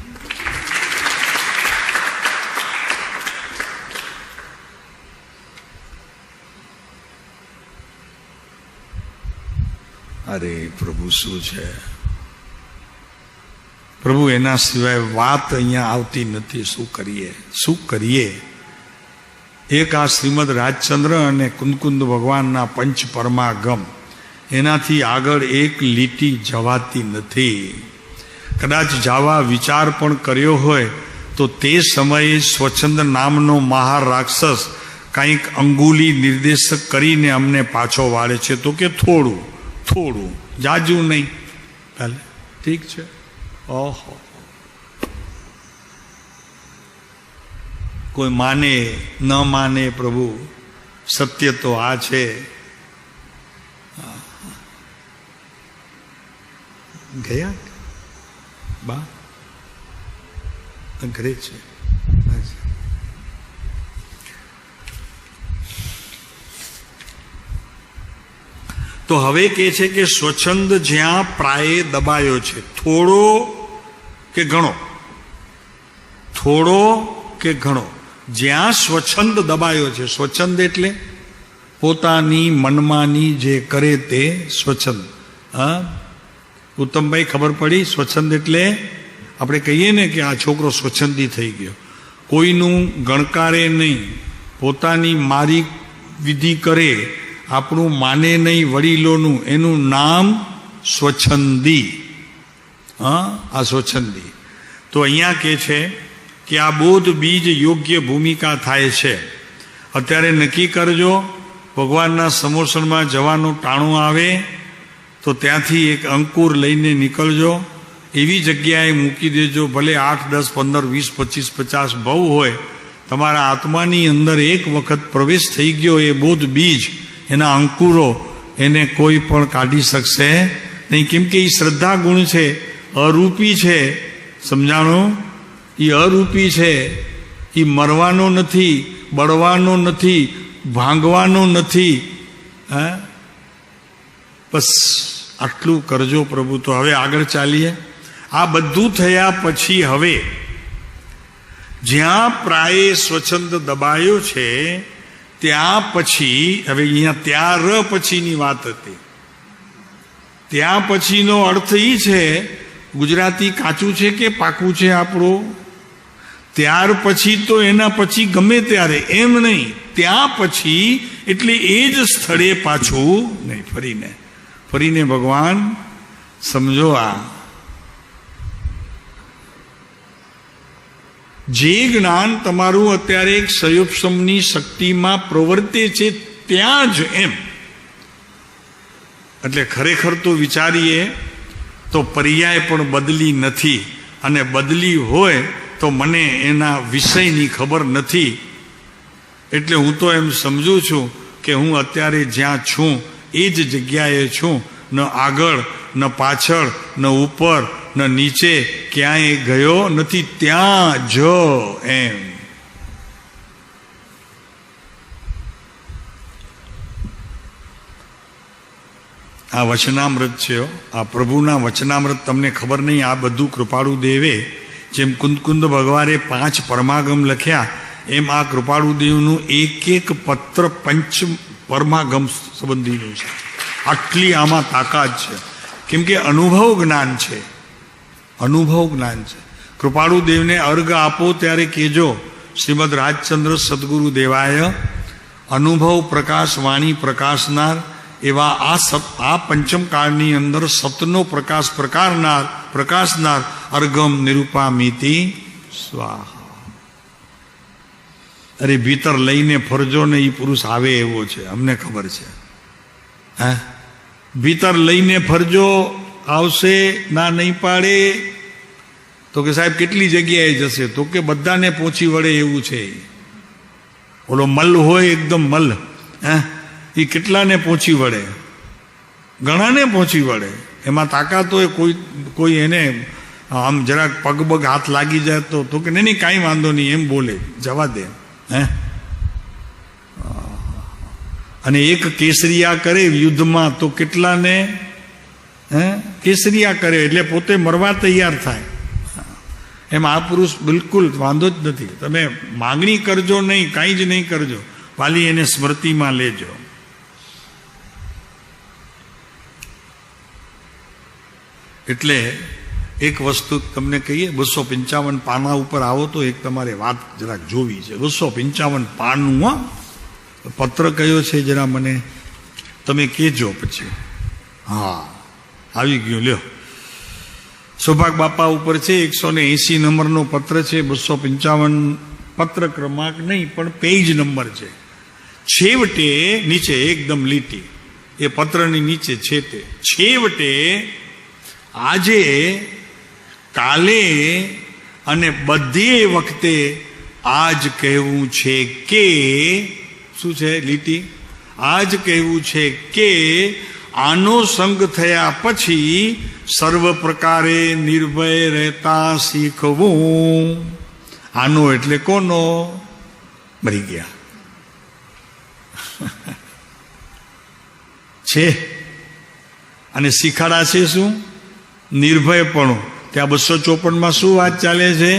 અરે પ્રભુ, શું છે પ્રભુ, એના સિવાય વાત અહીંયા આવતી નથી. શું કરીએ? એક આ શ્રીમદ રાજચંદ્ર અને કુંદ ભગવાનના પંચ પરમાગમ, એનાથી આગળ એક લીટી જવાતી નથી. કદાચ જવા વિચાર પણ કર્યો હોય તો તે સમયે સ્વચ્છંદ નામનો મહારાક્ષસ કંઈક અંગુલી નિર્દેશક કરીને અમને પાછો વાળે છે. તો કે થોડું જાજુ નહીં, ભલે ઠીક છે. ઓહો, કોઈ માને ન માને, પ્રભુ સત્ય તો આ છે. ગયા બા ઘરે છે. તો હવે કહે છે કે સ્વચ્છંદ જ્યાં પ્રાયે દબાયો છે, થોડો કે ઘણો, થોડો કે ઘણો, જ્યાં સ્વચ્છંદ દબાયો છે. સ્વચ્છંદ એટલે પોતાની મનમાની જે કરે તે સ્વચ્છંદ. હા, ઉત્તમભાઈ ખબર પડી? સ્વચ્છંદ એટલે આપણે કહીએ ને કે આ છોકરો સ્વચ્છંદી થઈ ગયો, કોઈનું ગણકારે નહીં, પોતાની મારી વિધિ કરે, આપણું માને નહીં વડીલોનું, એનું નામ સ્વચ્છંદી. હા, આ સ્વચ્છંદી. તો અહીંયા કહે છે કે આ બોધ બીજ યોગ્ય ભૂમિકા થાય છે. અત્યારે નક્કી કરજો, ભગવાનના સમોસણમાં જવાનું ટાણું આવે તો ત્યાંથી એક અંકુર લઈને નીકળજો, એવી જગ્યાએ મૂકી દેજો. ભલે 8, 10, 15, 20, 25, 50 બહુ હોય, તમારા આત્માની અંદર એક વખત પ્રવેશ થઈ ગયો એ બોધ બીજ, એના અંકુરો, એને કોઈ પણ કાઢી શકશે નહીં. કેમ કે એ શ્રદ્ધા ગુણ છે, અરૂપી છે. સમજાણું? એ અરૂપી છે, એ મરવાનો નથી, બળવાનો નથી, ભાંગવાનો નથી. હા, બસ આટલું કરજો પ્રભુ. તો હવે આગળ ચાલીએ. આ બધું થયા પછી હવે જ્યાં પ્રાયે સ્વચ્છંદ દબાયો છે ત્યાં પછી, હવે અહીંયા ત્યાર પછીની વાત હતી. ત્યાં પછીનો અર્થ એ છે, ગુજરાતી કાચું છે કે પાકું છે આપણું? ત્યાર પછી તો એના પછી ગમે ત્યારે, એમ નહીં. ત્યાં પછી એટલે એ જ સ્થળે પાછું નહીં, ફરીને ભગવાન સમજો. આ જે જ્ઞાન તમારું અત્યારે એક સંયોપસમની શક્તિમાં પ્રવર્તે છે ત્યાં જ, એમ. એટલે ખરેખર તો વિચારીએ તો પર્યાય પણ બદલી નથી, અને બદલી હોય તો મને એના વિષયની ખબર નથી. એટલે હું તો એમ સમજું છું કે હું અત્યારે જ્યાં છું એ જ જગ્યાએ છું, ન આગળ ન પાછળ, ન ઉપર ન નીચે, ક્યાંય ગયો નથી, ત્યાં જ એમ. આ વચનામૃત છે, આ પ્રભુના વચનામૃત. તમને ખબર નહીં, આ બધું કૃપાળુ દેવે જેમ કુંદ ભગવાને 5 પરમાગમ લખ્યા, એમ આ કૃપાળુ દેવનું એક પત્ર પંચ પરમાગમ સંબંધીનું છે. આટલી આમાં તાકાત છે, કેમ કે અનુભવ જ્ઞાન છે, અનુભવ જ્ઞાન છે. કૃપાળુ દેવને અર્ઘ આપો ત્યારે કહેજો, શ્રીમદ રાજચંદ્ર સદગુરુ દેવાય અનુભવ પ્રકાશ વાણી પ્રકાશનાર એવા આ પંચમ કાળની અંદર સતનો પ્રકાશ પ્રકાશનાર અર્ગમ નિરૂપામિતિ સ્વાહા. અરે ભીતર લઈને ફરજો ને એ પુરુષ આવે એવો છે, અમને ખબર છે. હા, ભીતર લઈને ફરજો, આવશે ના નહીં પાડે તો કે સાહેબ કેટલી જગ્યાએ જશે? તો કે બધાને પહોંચી વળે એવું છે. ઓલો મલ હોય, એકદમ મલ, હે, એ કેટલાને પહોંચી વળે? ઘણાને પહોંચી વળે. એમાં તાકાત હોય. કોઈ એને આમ જરાક પગ હાથ લાગી જાય તો કે નહીં કાંઈ વાંધો નહીં, એમ બોલે, જવા દે. હે, અને એક કેસરિયા કરે યુદ્ધમાં તો કેટલાને કેસરિયા કરે, એટલે પોતે મરવા તૈયાર થાય. એમ આ પુરુષ બિલકુલ વાંધો જ નથી. તમે માગણી કરજો નહીં, કાંઈ જ નહીં કરજો, વાલી એને સ્મૃતિમાં લેજો. એટલે એક વસ્તુ તમને કહીએ, 255 પાના ઉપર આવો તો એક તમારે વાત જરાક જોવી છે. 255 પાનું પત્ર કયો છે જરા મને તમે કહેજો પછી. હા, આવી ગયું, લ્યો. સૌભાગ બાપા ઉપર છે, 180 નંબરનો પત્ર છે. 255 પત્ર ક્રમાંક નહીં પણ પેજ નંબર છે. છેવટે નીચે એકદમ લીટી, એ પત્રની નીચે છે તે છેવટે આજે, કાલે અને બધે વખતે આજ કહેવું છે કે, શું છે લીટી? આજ કહેવું છે કે આનો સંગ થયા પછી સર્વ પ્રકારે નિર્ભય રહેતા શીખવું. આનો એટલે કોનો? મરી ગયા છે અને શીખાડા છે શું? નિર્ભયપણું. ત્યાં 254માં શું વાત ચાલે છે?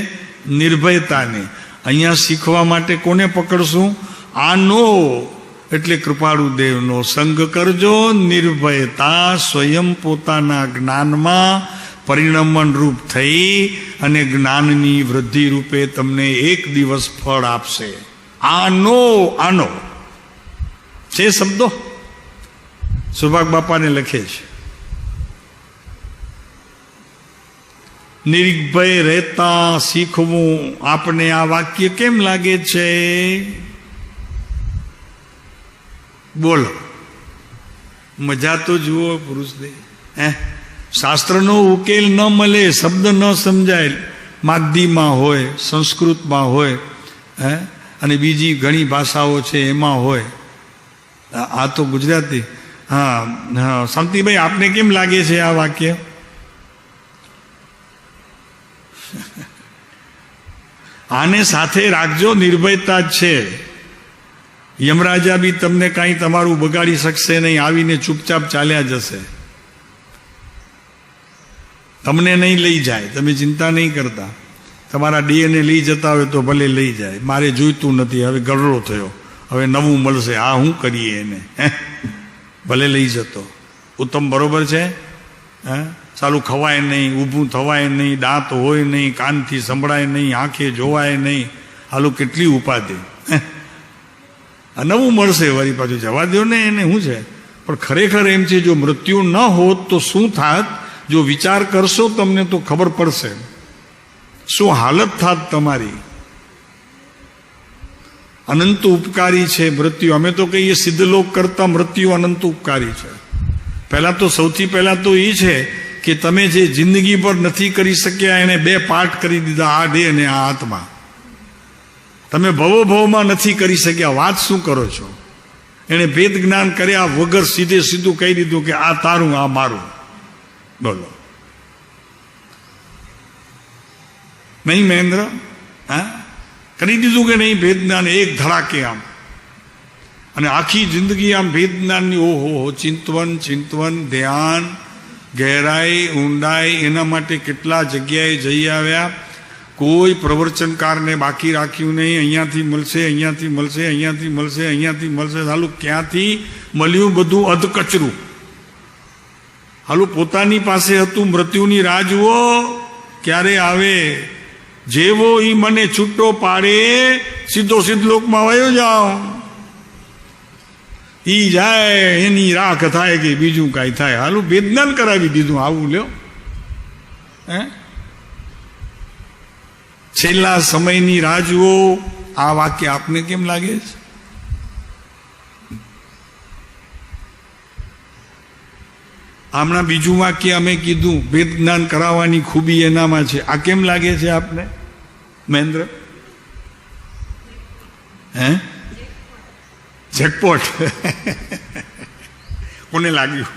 નિર્ભયતાની. અહીંયા શીખવા માટે કોને પકડશું? આનો એટલે કૃપાળુ દેવનો સંગ કરજો. નિર્ભયતા સ્વયં પોતાના જ્ઞાનમાં પરિણમન રૂપ થઈ અને જ્ઞાનની વૃદ્ધિ રૂપે તમને એક દિવસ ફળ આપશે. આનો છે શબ્દો સુભાગ બાપાને લખે છે. નિર્ભય રહેતા શીખવું. આપને આ વાક્ય કેમ લાગે છે? બોલો, મજા તો જુઓ પુરુષદેવ. શાસ્ત્રનો ઉકેલ ન મળે, શબ્દ ન સમજાય, માગધીમાં હોય, સંસ્કૃતમાં હોય, અને બીજી ઘણી ભાષાઓ છે એમાં હોય. આ તો ગુજરાતી. હા, શાંતિભાઈ, આપને કેમ લાગે છે આ વાક્ય? આને સાથે રાખજો. નિર્ભયતા જ છે. યમરાજા બી તમને કાંઈ તમારું બગાડી શકશે નહીં. આવીને ચૂપચાપ ચાલ્યા જશે. તમને નહીં લઈ જાય. તમે ચિંતા નહીં કરતા. તમારા ડીએને લઈ જતા હોય તો ભલે લઈ જાય. મારે જોઈતું નથી. હવે ગરડો થયો, હવે નવું મળશે. આ શું કરીએ એને? ભલે લઈ જતો. ઉત્તમ, બરોબર છે. સાલું ખવાય નહીં, ઊભું થવાય નહીં, દાંત હોય નહીં, કાનથી સંભળાય નહીં, આંખે જોવાય નહીં. હાલું કેટલી ઉપાધિ. નવું મળશે વળી પાછું. જવા દો ને એને, શું છે? પણ ખરેખર એમ છે, જો મૃત્યુ ન હોત તો શું થાત? જો વિચાર કરશો તમને તો ખબર પડશે શું હાલત થાત તમારી. અનંત ઉપકારી છે મૃત્યુ. અમે તો કહીએ સિદ્ધલોક કરતા મૃત્યુ અનંત ઉપકારી છે. પહેલા તો સૌથી પહેલા તો એ છે કે તમે જે જિંદગી પર નથી કરી શક્યા એને 2 પાર્ટ કરી દીધા, આ દેહ અને આ આત્મા. તમે ભવોભવમાં નથી કરી શક્યા, વાત શું કરો છો? એને ભેદ જ્ઞાન કર્યા વગર સીધું કહી દીધું કે આ તારું, આ મારું. બોલો, નહીં મહેન્દ્ર? કરી દીધું કે નહીં ભેદ જ્ઞાન? એક ધડાકે આમ. અને આખી જિંદગી આમ ભેદ જ્ઞાનની. ઓહો, ચિંતવન, ધ્યાન, ગહેરાઈ, ઊંડાઈ. એના માટે કેટલા જગ્યાએ જઈ આવ્યા. કોઈ પ્રવચનકારને બાકી રાખ્યું નહીં. અહીંયાથી મળશે, અહીંયાથી મળશે, અહીંયાથી મળશે, અહીંયાથી મળશે. હાલું ક્યાંથી મળ્યું? બધું અધકચરું. હાલું પોતાની પાસે હતું. મૃત્યુની રાહ જુઓ ક્યારે આવે. જેવો ઈ મને છૂટો પાડે સીધો સિદ્ધલોકમાં વયો જાઓ. ઈ જાય એની રાખ થાય કે બીજું કાંઈ થાય. હાલું વેદનાન કરાવી દીધું. આવું લ્યો. છેલ્લા સમયની રાહ જુઓ. આ વાક્ય આપને કેમ લાગે છે? હમણાં બીજું વાક્ય અમે કીધું, વેદ જ્ઞાન કરાવવાની ખૂબી એનામાં છે. આ કેમ લાગે છે આપને મહેન્દ્ર? જેકપોટ. કોને લાગ્યું?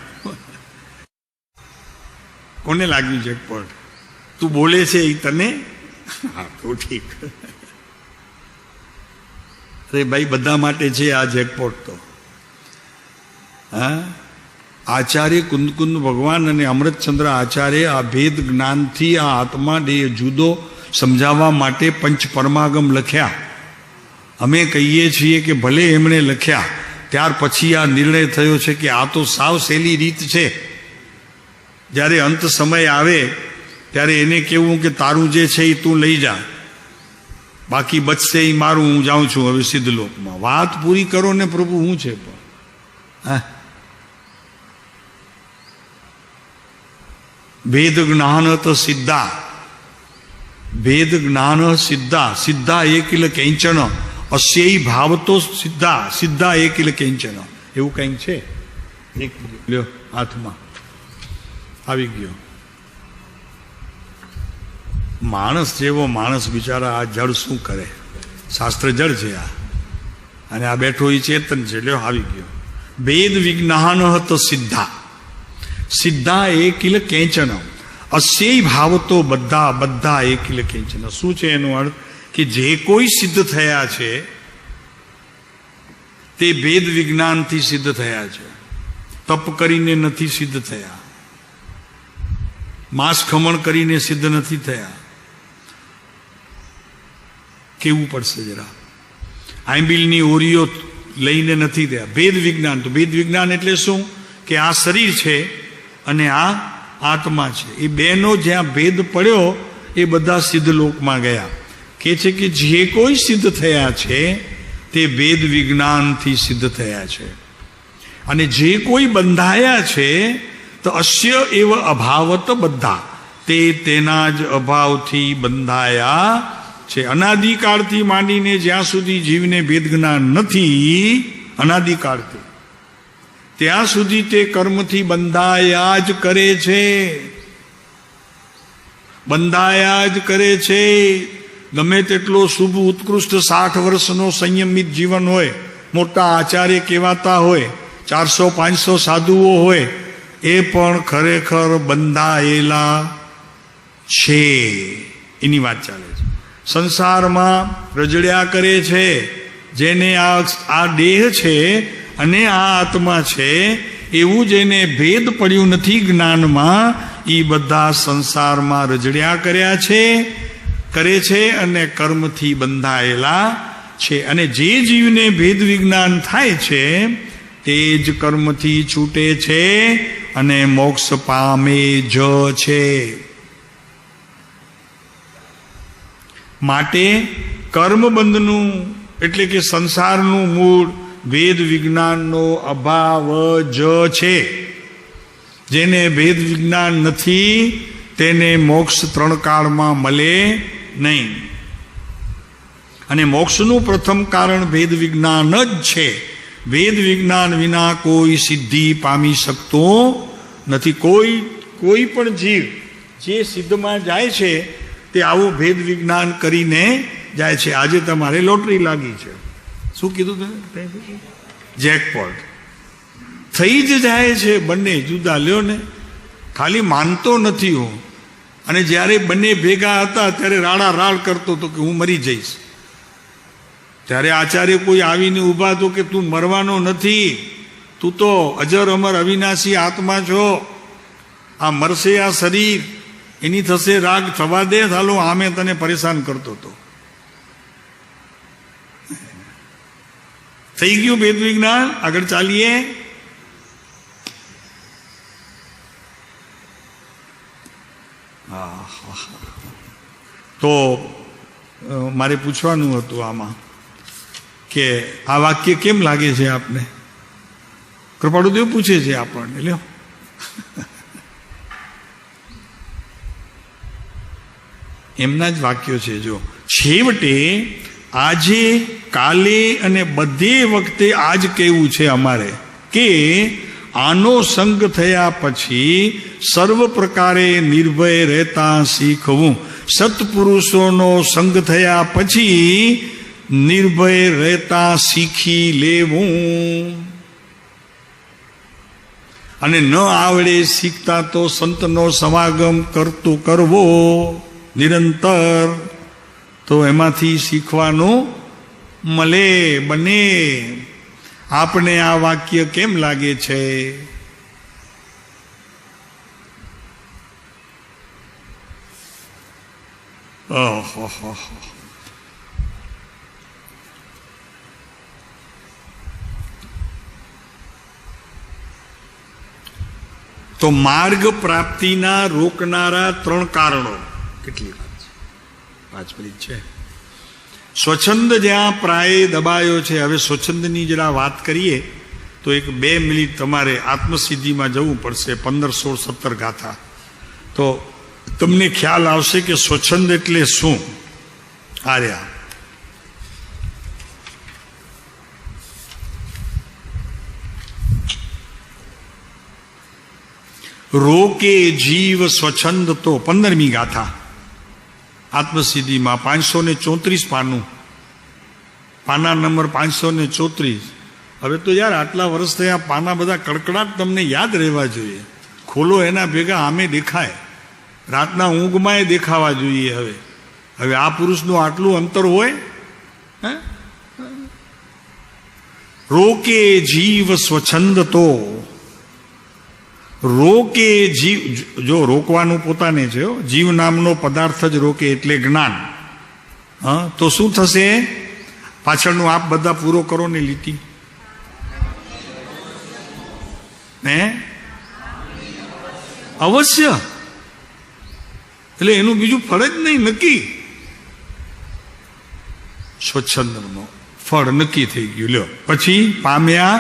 કોને લાગ્યું જેકપોટ? તું બોલે છે એ તને? હા, તો ઠીક. અરે ભાઈ, બધા માટે છે આ જેકપોટ તો. આચાર્ય કુંદકુંદ ભગવાન અને અમૃતચંદ્ર આચાર્ય આ ભેદ જ્ઞાનથી આ આત્મા દેહ જુદો સમજાવવા માટે પંચ પરમાગમ લખ્યા. અમે કહીએ છીએ કે ભલે એમણે લખ્યા, ત્યાર પછી આ નિર્ણય થયો છે કે આ તો સાવ સહેલી રીત છે. જ્યારે અંત સમય આવે ત્યારે એને કહેવું કે તારું જે છે એ તું લઈ જા, બાકી બચશે એ મારું, હું જાઉં છું હવે સિદ્ધલોકમાં. વાત પૂરી કરો ને પ્રભુ. શું છે પણ? ભેદ જ્ઞાન તો સિદ્ધા, ભેદ જ્ઞાન સિદ્ધા, સિદ્ધા એකිલ કેંચન, અસ્યય ભાવ તો સિદ્ધા, સિદ્ધા એකිલ કેંચન. એવું કંઈક છે. એક લ્યો હાથમાં આવી ગયો. માણસ જેવો માણસ બિચારા આ જળ શું કરે? શાસ્ત્ર જળ છે આ, અને આ બેઠો એ ચેતન છે. લ્યો આવી ગયો. ભેદ વિજ્ઞાન તો સિદ્ધા, સિદ્ધા એકિલ કેંચન, અસ્યય ભાવ તો બધા એકિલ કેંચન. શું છે એનો અર્થ? કે જે કોઈ સિદ્ધ થયા છે તે ભેદ વિજ્ઞાનથી સિદ્ધ થયા છે. તપ કરીને નથી સિદ્ધ થયા. માંસ ખમણ કરીને સિદ્ધ નથી થયા. કેવું પડશે જરા. આંબીલની ઓરીઓ લઈને નથી થયા. ભેદ વિજ્ઞાન, તો ભેદ વિજ્ઞાન એટલે શું કે આ શરીર છે અને આ આત્મા છે, એ બેનો જ્યાં ભેદ પડ્યો એ બધા સિદ્ધ લોકમાં ગયા. કે છે કે જે કોઈ સિદ્ધ થયા છે તે ભેદ વિજ્ઞાનથી સિદ્ધ થયા છે, અને જે કોઈ બંધાયા છે તો અસ્ય એવ અભાવત બધા, તે તેના જ અભાવથી બંધાયા છે. અનાદિકાળથી માંડીને જ્યાં સુધી જીવને ભેદ જ્ઞાન નથી, અનાદિકાળથી, ત્યાં સુધી તે કર્મથી બંધાયા જ કરે છે, બંધાયા જ કરે છે. ગમે તેટલો શુભ ઉત્કૃષ્ટ 60 વર્ષનો સંયમિત જીવન હોય, મોટા આચાર્ય કહેવાતા હોય, 400-500 સાધુઓ હોય, એ પણ ખરેખર બંધાયેલા છે, એની વાત ચાલે છે. સંસારમાં રજડ્યા કરે છે. જેને આ દેહ છે અને આ આત્મા છે, એવું જેને ભેદ પડ્યું નથી જ્ઞાનમાં, એ બધા સંસારમાં રજડ્યા કર્યા છે, કરે છે અને કર્મથી બંધાયેલા છે. અને જે જીવને ભેદ વિજ્ઞાન થાય છે તે જ કર્મથી છૂટે છે અને મોક્ષ પામે જ છે. માટે કર્મબંધનું એટલે કે સંસારનું મૂળ ભેદ વિજ્ઞાનનો અભાવ જ છે. જેને ભેદ વિજ્ઞાન નથી તેને મોક્ષ 3 કાળમાં મળે નહીં. અને મોક્ષનું પ્રથમ કારણ ભેદ વિજ્ઞાન જ છે. ભેદ વિજ્ઞાન વિના કોઈ સિદ્ધિ પામી શકતો નથી. કોઈ પણ જીવ જે સિદ્ધમાં જાય છે તે આવું ભેદ વિજ્ઞાન કરીને જાય છે. આજે તમારે લોટરી લાગી છે, શું કીધું તમે? જેકપોટ થઈ જ જાય છે. બંને જુદા લ્યો ને, ખાલી માનતો નથી હું. અને જ્યારે બંને ભેગા હતા ત્યારે રાડા રાડ કરતો હતો કે હું મરી જઈશ. ત્યારે આચાર્ય કોઈ આવીને ઊભા તો કે તું મરવાનો નથી, તું તો અજર અમર અવિનાશી આત્મા છો. આ મરશે આ શરીર, એની થશે રાગ, થવા દે, ચાલો આમે તને પરેશાન કરતો હતો. થઈ ગયું ભેદ વિજ્ઞાન. આગળ ચાલીએ. તો મારે પૂછવાનું હતું આમાં કે આ વાક્ય કેમ લાગે છે આપને? કૃપાળુદેવ પૂછે છે આપણને. લ્યો, એમના જ વાક્યો છે. જો છેવટે આજે, કાલે અને બધે વખતે આજ કેવું છે અમારે કે આનો સંગ થયા પછી સર્વ પ્રકારે નિર્ભય રહેતા શીખવું. સત્પુરુષોનો સંગ થયા પછી નિર્ભય રહેતા શીખી લેવું. અને ન આવડે શીખતા તો સંતનો સમાગમ કરવો નિરંતર, તો એમાંથી શીખવાનું મળે, બને. આપને આ વાક્ય કેમ લાગે છે? તો માર્ગ પ્રાપ્તિના રોકનારા 3 કારણો. કેટલી વાત છે? 5 મિનિટ છે. સ્વચ્છંદ જ્યાં પ્રાય દબાયો છે. હવે સ્વચ્છંદની જરા વાત કરીએ તો 1-2 મિનિટ તમારે આત્મસિદ્ધિમાં જવું પડશે. 15, 16, 17 ગાથા, તો તમને ખ્યાલ આવશે કે સ્વચ્છંદ એટલે શું. આર્યા રોકે જીવ સ્વચ્છંદ, તો 15મી ગાથા આત્મસિદ્ધિમાં 534 પાનું, પાના નંબર 534. હવે તો યાર આટલા વર્ષ થયા, પાના બધા કડકડાટ તમને યાદ રહેવા જોઈએ. ખોલો એના ભેગા આમે દેખાય, રાતના ઊંઘમાં દેખાવા જોઈએ. હવે આ પુરુષનું આટલું અંતર હોય? રોકે જીવ સ્વચ્છંદ તો રોકે જીવ, જો રોકવાનું પોતાને છે, જીવ નામનો પદાર્થ જ રોકે એટલે જ્ઞાન. હા, તો શું થશે? પાછળનું આપ બધા પૂરો કરો ને લીટી. ને અવશ્ય, એટલે એનું બીજું ફળ જ નહીં, નક્કી. સ્વચ્છંદનો ફળ નક્કી થઈ ગયું. લ્યો પછી પામ્યા.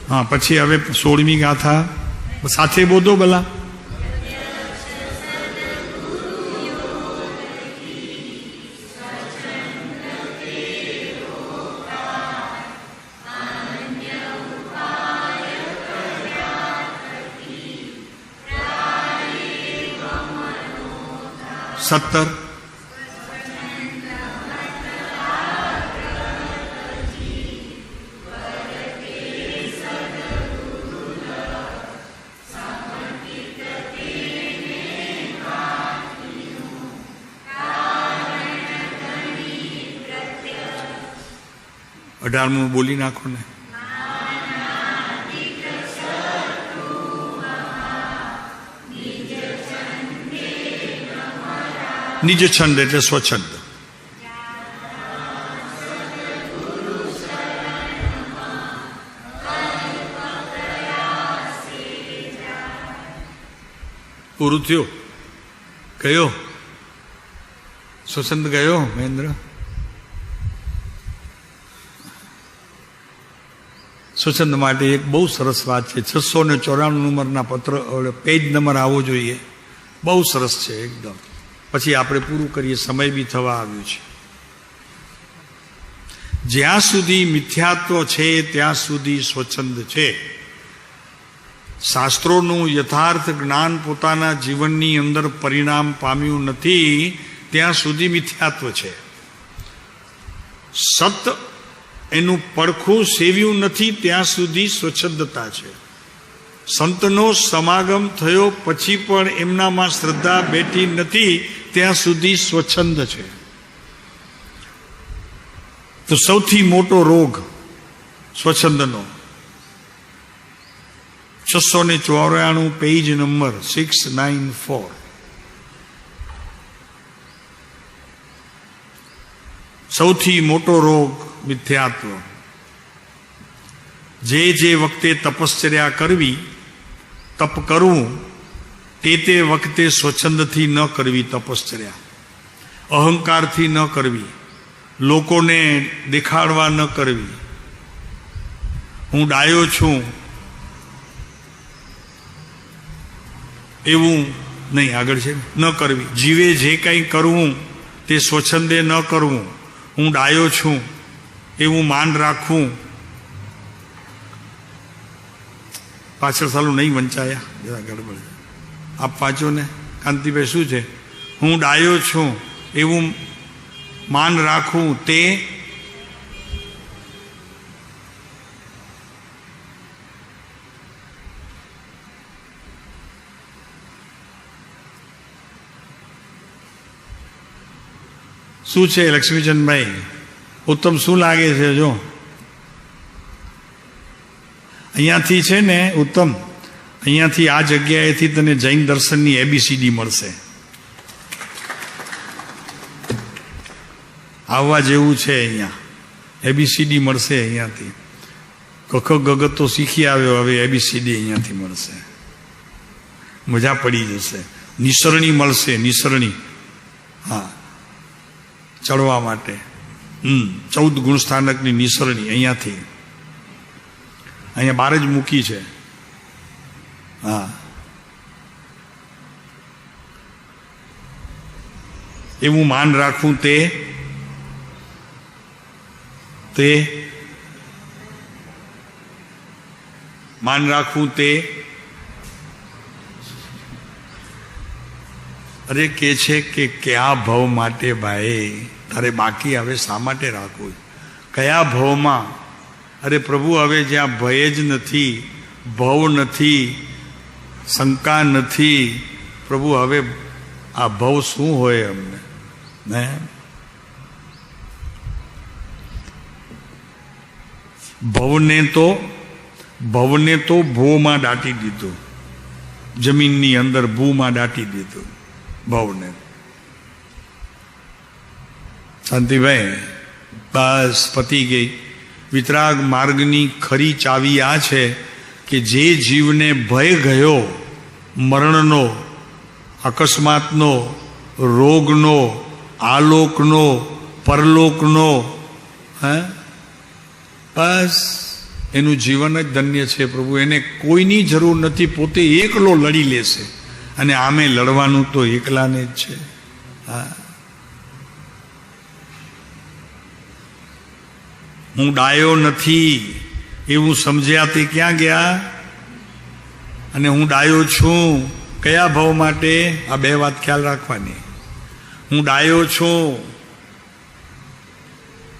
હા, પછી હવે 16મી ગાથા સાથે બોધો ભલા. સત્તર. અઢારમું બોલી નાખો ને. નિજ છંદ એટલે સ્વચ્છંદ. પૂરું થયું. કયો સ્વચ્છંદ ગયો મહેન્દ્ર? સ્વચ્છંદ માટે એક બહુ સરસ વાત છે. 694 નંબરના પત્ર, પેજ નંબર આવવો જોઈએ. બહુ સરસ છે એકદમ. પછી આપણે પૂરું કરીએ, સમય બી થવા આવ્યું છે. જ્યાં સુધી મિથ્યાત્વ છે ત્યાં સુધી સ્વચ્છંદ છે. શાસ્ત્રોનું યથાર્થ જ્ઞાન પોતાના જીવનની અંદર પરિણામ પામ્યું નથી ત્યાં સુધી મિથ્યાત્વ છે. સત એનું પડખું સેવ્યું નથી ત્યાં સુધી સ્વચ્છંદતા છે. સંતનો સમાગમ થયો પછી પણ એમનામાં શ્રદ્ધા બેઠી નથી ત્યાં સુધી સ્વચ્છંદ છે. તો સૌથી મોટો રોગ સ્વચ્છંદનો. 694 પેજ નંબર 694. સૌથી મોટો રોગ મિથ્યાત્વ. જે વખતે તપશ્ચર્યા કરવી, તપ કરવું, તે વખતે સ્વચ્છંદથી ન કરવી તપશ્ચર્યા, અહંકારથી ન કરવી, લોકોને દેખાડવા ન કરવી. હું ડાયો છું એવું નહીં, આગળ છે ન કરવી. જીવે જે કંઈ કરવું તે સ્વચ્છંદે ન કરવું. હું ડાયો છું એવું માન રાખવું. પાછળ સાલું નહીં વંચાયા, જરા ગડબડ. આપ વાંચો ને કાંતિભાઈ, શું છે? હું ડાયો છું એવું માન રાખવું તે શું છે લક્ષ્મીચંદભાઈ? ઉત્તમ શું લાગે છે? જો અહીંયાથી છે ને ઉત્તમ, અહીંયાથી આ જગ્યાએથી તને જૈન દર્શનની ABCD મળશે. આવવા જેવું છે. અહીંયા ABCD મળશે. અહીંયાથી કખ ગગત તો શીખી આવ્યો, હવે ABCD અહીંયાથી મળશે. મજા પડી જશે. નિસરણી મળશે, નિસરણી. હા, ચડવા માટે 14 ગુણસ્થાનકની નિસરણી અહીંયાથી. અહીંયા બહાર જ મૂકી છે. હા, એવું માન રાખવું તે માન રાખવું તે અરે કે છે કે કયા ભવ માટે ભાઈ તારે બાકી હવે શા માટે રાખવું? કયા ભવમાં? અરે પ્રભુ, હવે જ્યાં ભય જ નથી, ભવ નથી, શંકા નથી, પ્રભુ હવે આ ભવ શું હોય અમને? ને ભવને તો ભૂમાં દાટી દીધું, જમીનની અંદર ભૂમાં દાટી દીધું ભવને. શાંતિભાઈ, બસ પતી ગઈ. વિતરાગ માર્ગની ખરી ચાવી આ છે કે જે જીવને ભય ગયો મરણનો, અકસ્માતનો, રોગનો, આલોકનો, પરલોકનો, બસ એનું જીવન જ ધન્ય છે પ્રભુ. એને કોઈની જરૂર નથી, પોતે એકલો લડી લેશે. અને આમે લડવાનું તો એકલાને જ છે. હું ડાયો નથી એવું સમજ્યા તે ક્યાં ગયા? અને હું ડાયો છું કયા ભાવ માટે? આ બે વાત ખ્યાલ રાખવાની. હું ડાયો છું,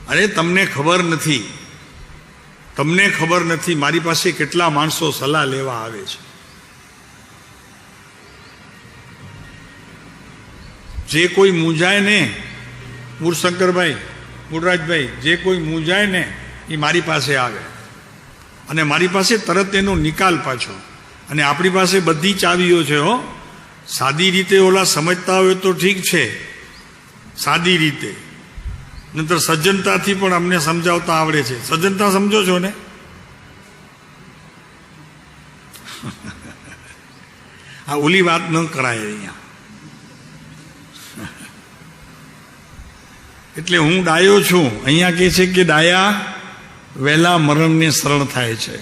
અરે તમને ખબર નથી, તમને ખબર નથી મારી પાસે કેટલા માણસો સલાહ લેવા આવે છે. જે કોઈ મૂંઝાય ને, મૂળશંકરભાઈ, મૂળરાજભાઈ, જે કોઈ મૂંઝાય ને એ મારી પાસે આવે, અને મારી પાસે તરત એનો નિકાલ પાછો. અને આપણી પાસે બધી ચાવીઓ છે હો. સાદી રીતે ઓલા સમજતા હોય તો ઠીક છે, સાદી રીતે, નહીતર સજ્જનતાથી પણ અમને સમજાવતા આવડે છે. સજ્જનતા સમજો છો ને? આ ઓલી વાત ન કરાય અહીંયા. એટલે હું ડાયો છું. અહીંયા કહે છે કે ડાયા વહેલા મરણને શરણ થાય છે.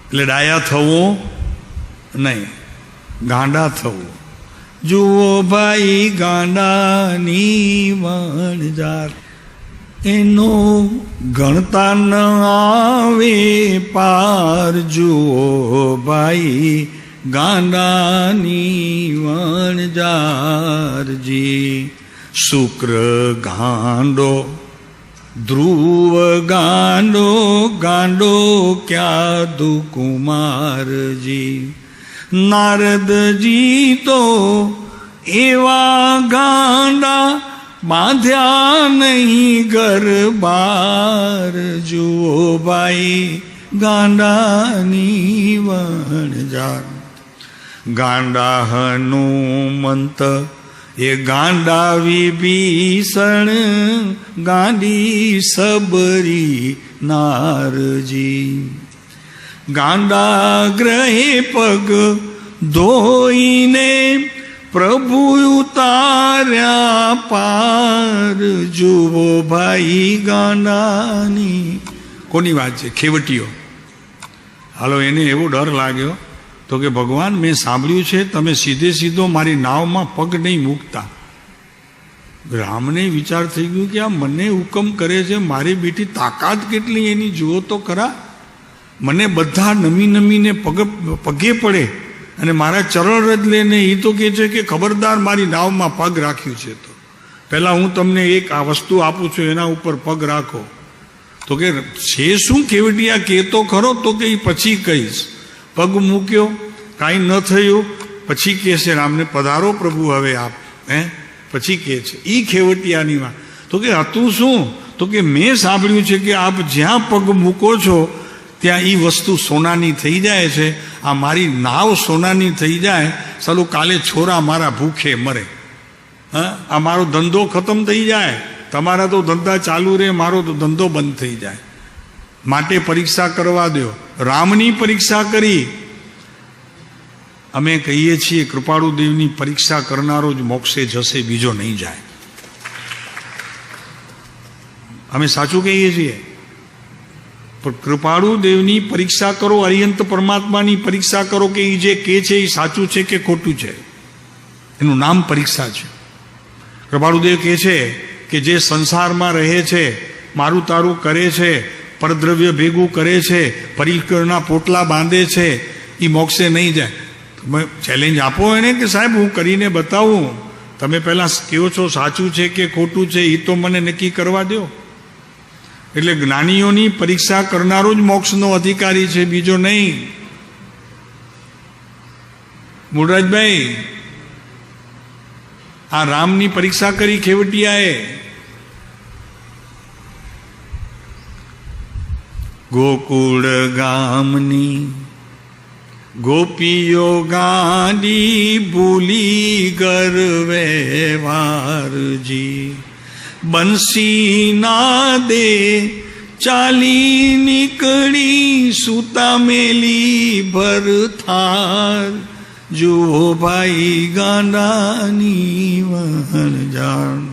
એટલે ડાયા થવું નહીં, ગાંડા થવું. જુઓ ભાઈ ગાંડાની વણજાર, એનો ગણતા ન આવે પાર. જુઓ ભાઈ ગાંડાની વણજારજી. શુક્ર ગાંડો, ધ્રુવ ગાંડો, ગાંડો ક્યાદુ કુમારજી. નારદજી તો એવા ગાંડા, બાંધ્યા નહીં ઘર બાર. જુઓ ભાઈ ગાંડાની વણજાર. ગાંડા હનુમંત, એ ગાંડા વિભીષણ, ગાંડી સબરી નારજી. ગાંડા ગ્રહે પગ ધોઈને પ્રભુ ઉતાર્યા પાર. જુઓ ભાઈ ગાંડાની. કોની વાત છે? ખેવટીઓ. હાલો, એને એવો ડર લાગ્યો તો કે ભગવાન, મેં સાંભળ્યું છે તમે સીધે સીધો મારી નાવમાં પગ નહીં મૂકતા. રામને વિચાર થઈ ગયો કે આ મને હુકમ કરે છે, મારી બેટી તાકાત કેટલી એની જુઓ તો ખરા. મને બધા નમી નમીને પગે પડે અને મારા ચરણ રજ લઈને એ તો કહે છે કે ખબરદાર મારી નાવમાં પગ રાખ્યું છે તો પહેલાં હું તમને એક આ વસ્તુ આપું છું, એના ઉપર પગ રાખો. તો કે છે શું કેવડિયા, કે તો ખરો. તો કે પછી કહીશ. પગ મૂક્યો, કાંઈ ન થયું. પછી કહે છે રામને, પધારો પ્રભુ હવે આપ. પછી કહે છે એ ખેવટિયાની વાત. તો કે હતું શું? તો કે મેં સાંભળ્યું છે કે આપ જ્યાં પગ મૂકો છો ત્યાં એ વસ્તુ સોનાની થઈ જાય છે. આ મારી નાવ સોનાની થઈ જાય, ચાલો કાલે છોરા મારા ભૂખે મરે. આ મારો ધંધો ખતમ થઈ જાય, તમારા તો ધંધા ચાલુ રહે, મારો તો ધંધો બંધ થઈ જાય. માટે પરીક્ષા કરવા દો. રામની પરીક્ષા કરી. અમે કહીએ છીએ કૃપાળુ દેવની પરીક્ષા કરનારો જ મોક્ષે જશે, બીજો નહીં જાય. અમે સાચું કહીએ છીએ. પણ કૃપાળુ દેવની પરીક્ષા કરો, અરિયંત પરમાત્માની પરીક્ષા કરો કે એ જે કહે છે એ સાચું છે કે ખોટું છે. એનું નામ પરીક્ષા છે. કૃપાળુદેવ કહે છે કે જે સંસારમાં રહે છે, મારું તારું કરે છે, પરદ્રવ્ય ભેગું કરે છે, પરિકરના પોટલા બાંધે છે, એ મોક્ષે નહીં જાય. તમે ચેલેન્જ આપો એને કે સાહેબ હું કરીને બતાવું. તમે પહેલાં કહો છો સાચું છે કે ખોટું છે એ તો મને નક્કી કરવા દો. એટલે જ્ઞાનીઓની પરીક્ષા કરનારો જ મોક્ષનો અધિકારી છે, બીજો નહીં. મૂળરાજભાઈ, આ રામની પરીક્ષા કરી ખેવટિયાએ. ગોકુળ ગામની ગોપીઓ ગાડી ભૂલી ગરવે વારજી બંસી ના દે ચાલી નીકળી સુતા મેલી ભરથાર જુઓ ભાઈ ગાંડાની વહન જાણ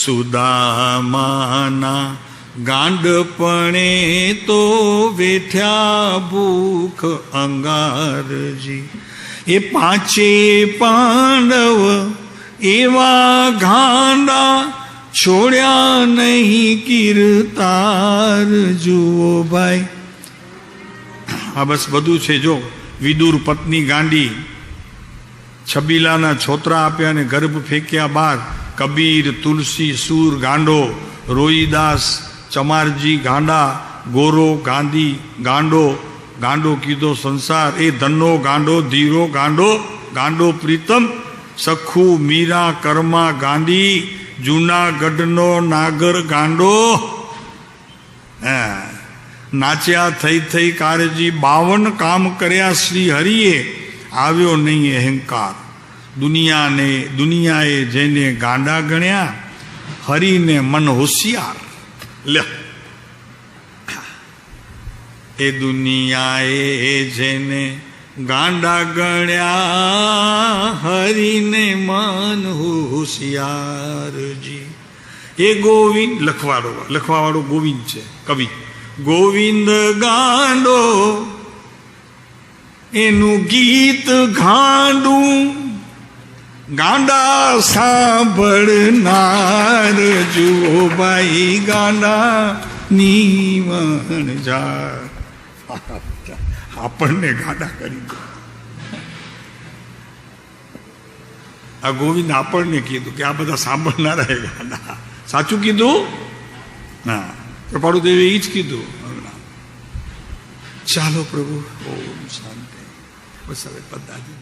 સુદામાના ગાંડપણે તો વેઠ્યા ભૂખ અંગારજી એ પાંચે પાંડવ એવા ગાંડા છોડ્યા નહીં કીર્તાર જુઓ ભાઈ. આ બસ બધું છે. જો વિદુર પત્ની ગાંડી, છબીલાના છોતરા આપ્યા અને ગર્ભ ફેંક્યા બહાર. કબીર, તુલસી, સૂર ગાંડો, રોઈદાસ, ચમારજી ગાંડા, ગોરો ગાંધી ગાંડો, ગાંડો કીધો સંસાર, એ ધનનો ગાંડો, ધીરો ગાંડો, ગાંડો પ્રીતમ, સખુ મીરા કર્મા ગાંધી, જૂનાગઢનો નાગર ગાંડો. નાચ્યા થઈ થઈ કારજી, 52 કામ કર્યા શ્રી હરિએ, આવ્યો નહીં અહંકાર. દુનિયાએ જેને ગાંડા ગણ્યા, હરિને મન હોશિયાર. લે એ દુનિયાએ જેને ગાંડા ગણ્યા, હરિને મન હોશિયારજી. એ ગોવિંદ લખવાવાળો ગોવિંદ છે કવિ. ગોવિંદ ગાંડો એનું ગીત ગાંડું, ગાંડા સાંભળનાર જુઓ ભાઈ ગાંડા નીવણ જા. આપણને ગાંડા કરી દે. આ ગોવિંદ આપણને કીધું કે આ બધા સાંભળનારા એ ગાંડા. સાચું કીધું ના, કૃપાળુ દેવી એ જ કીધું. ચાલો પ્રભુ, ઓમ શાંતિ. બસ હવે પદાજી.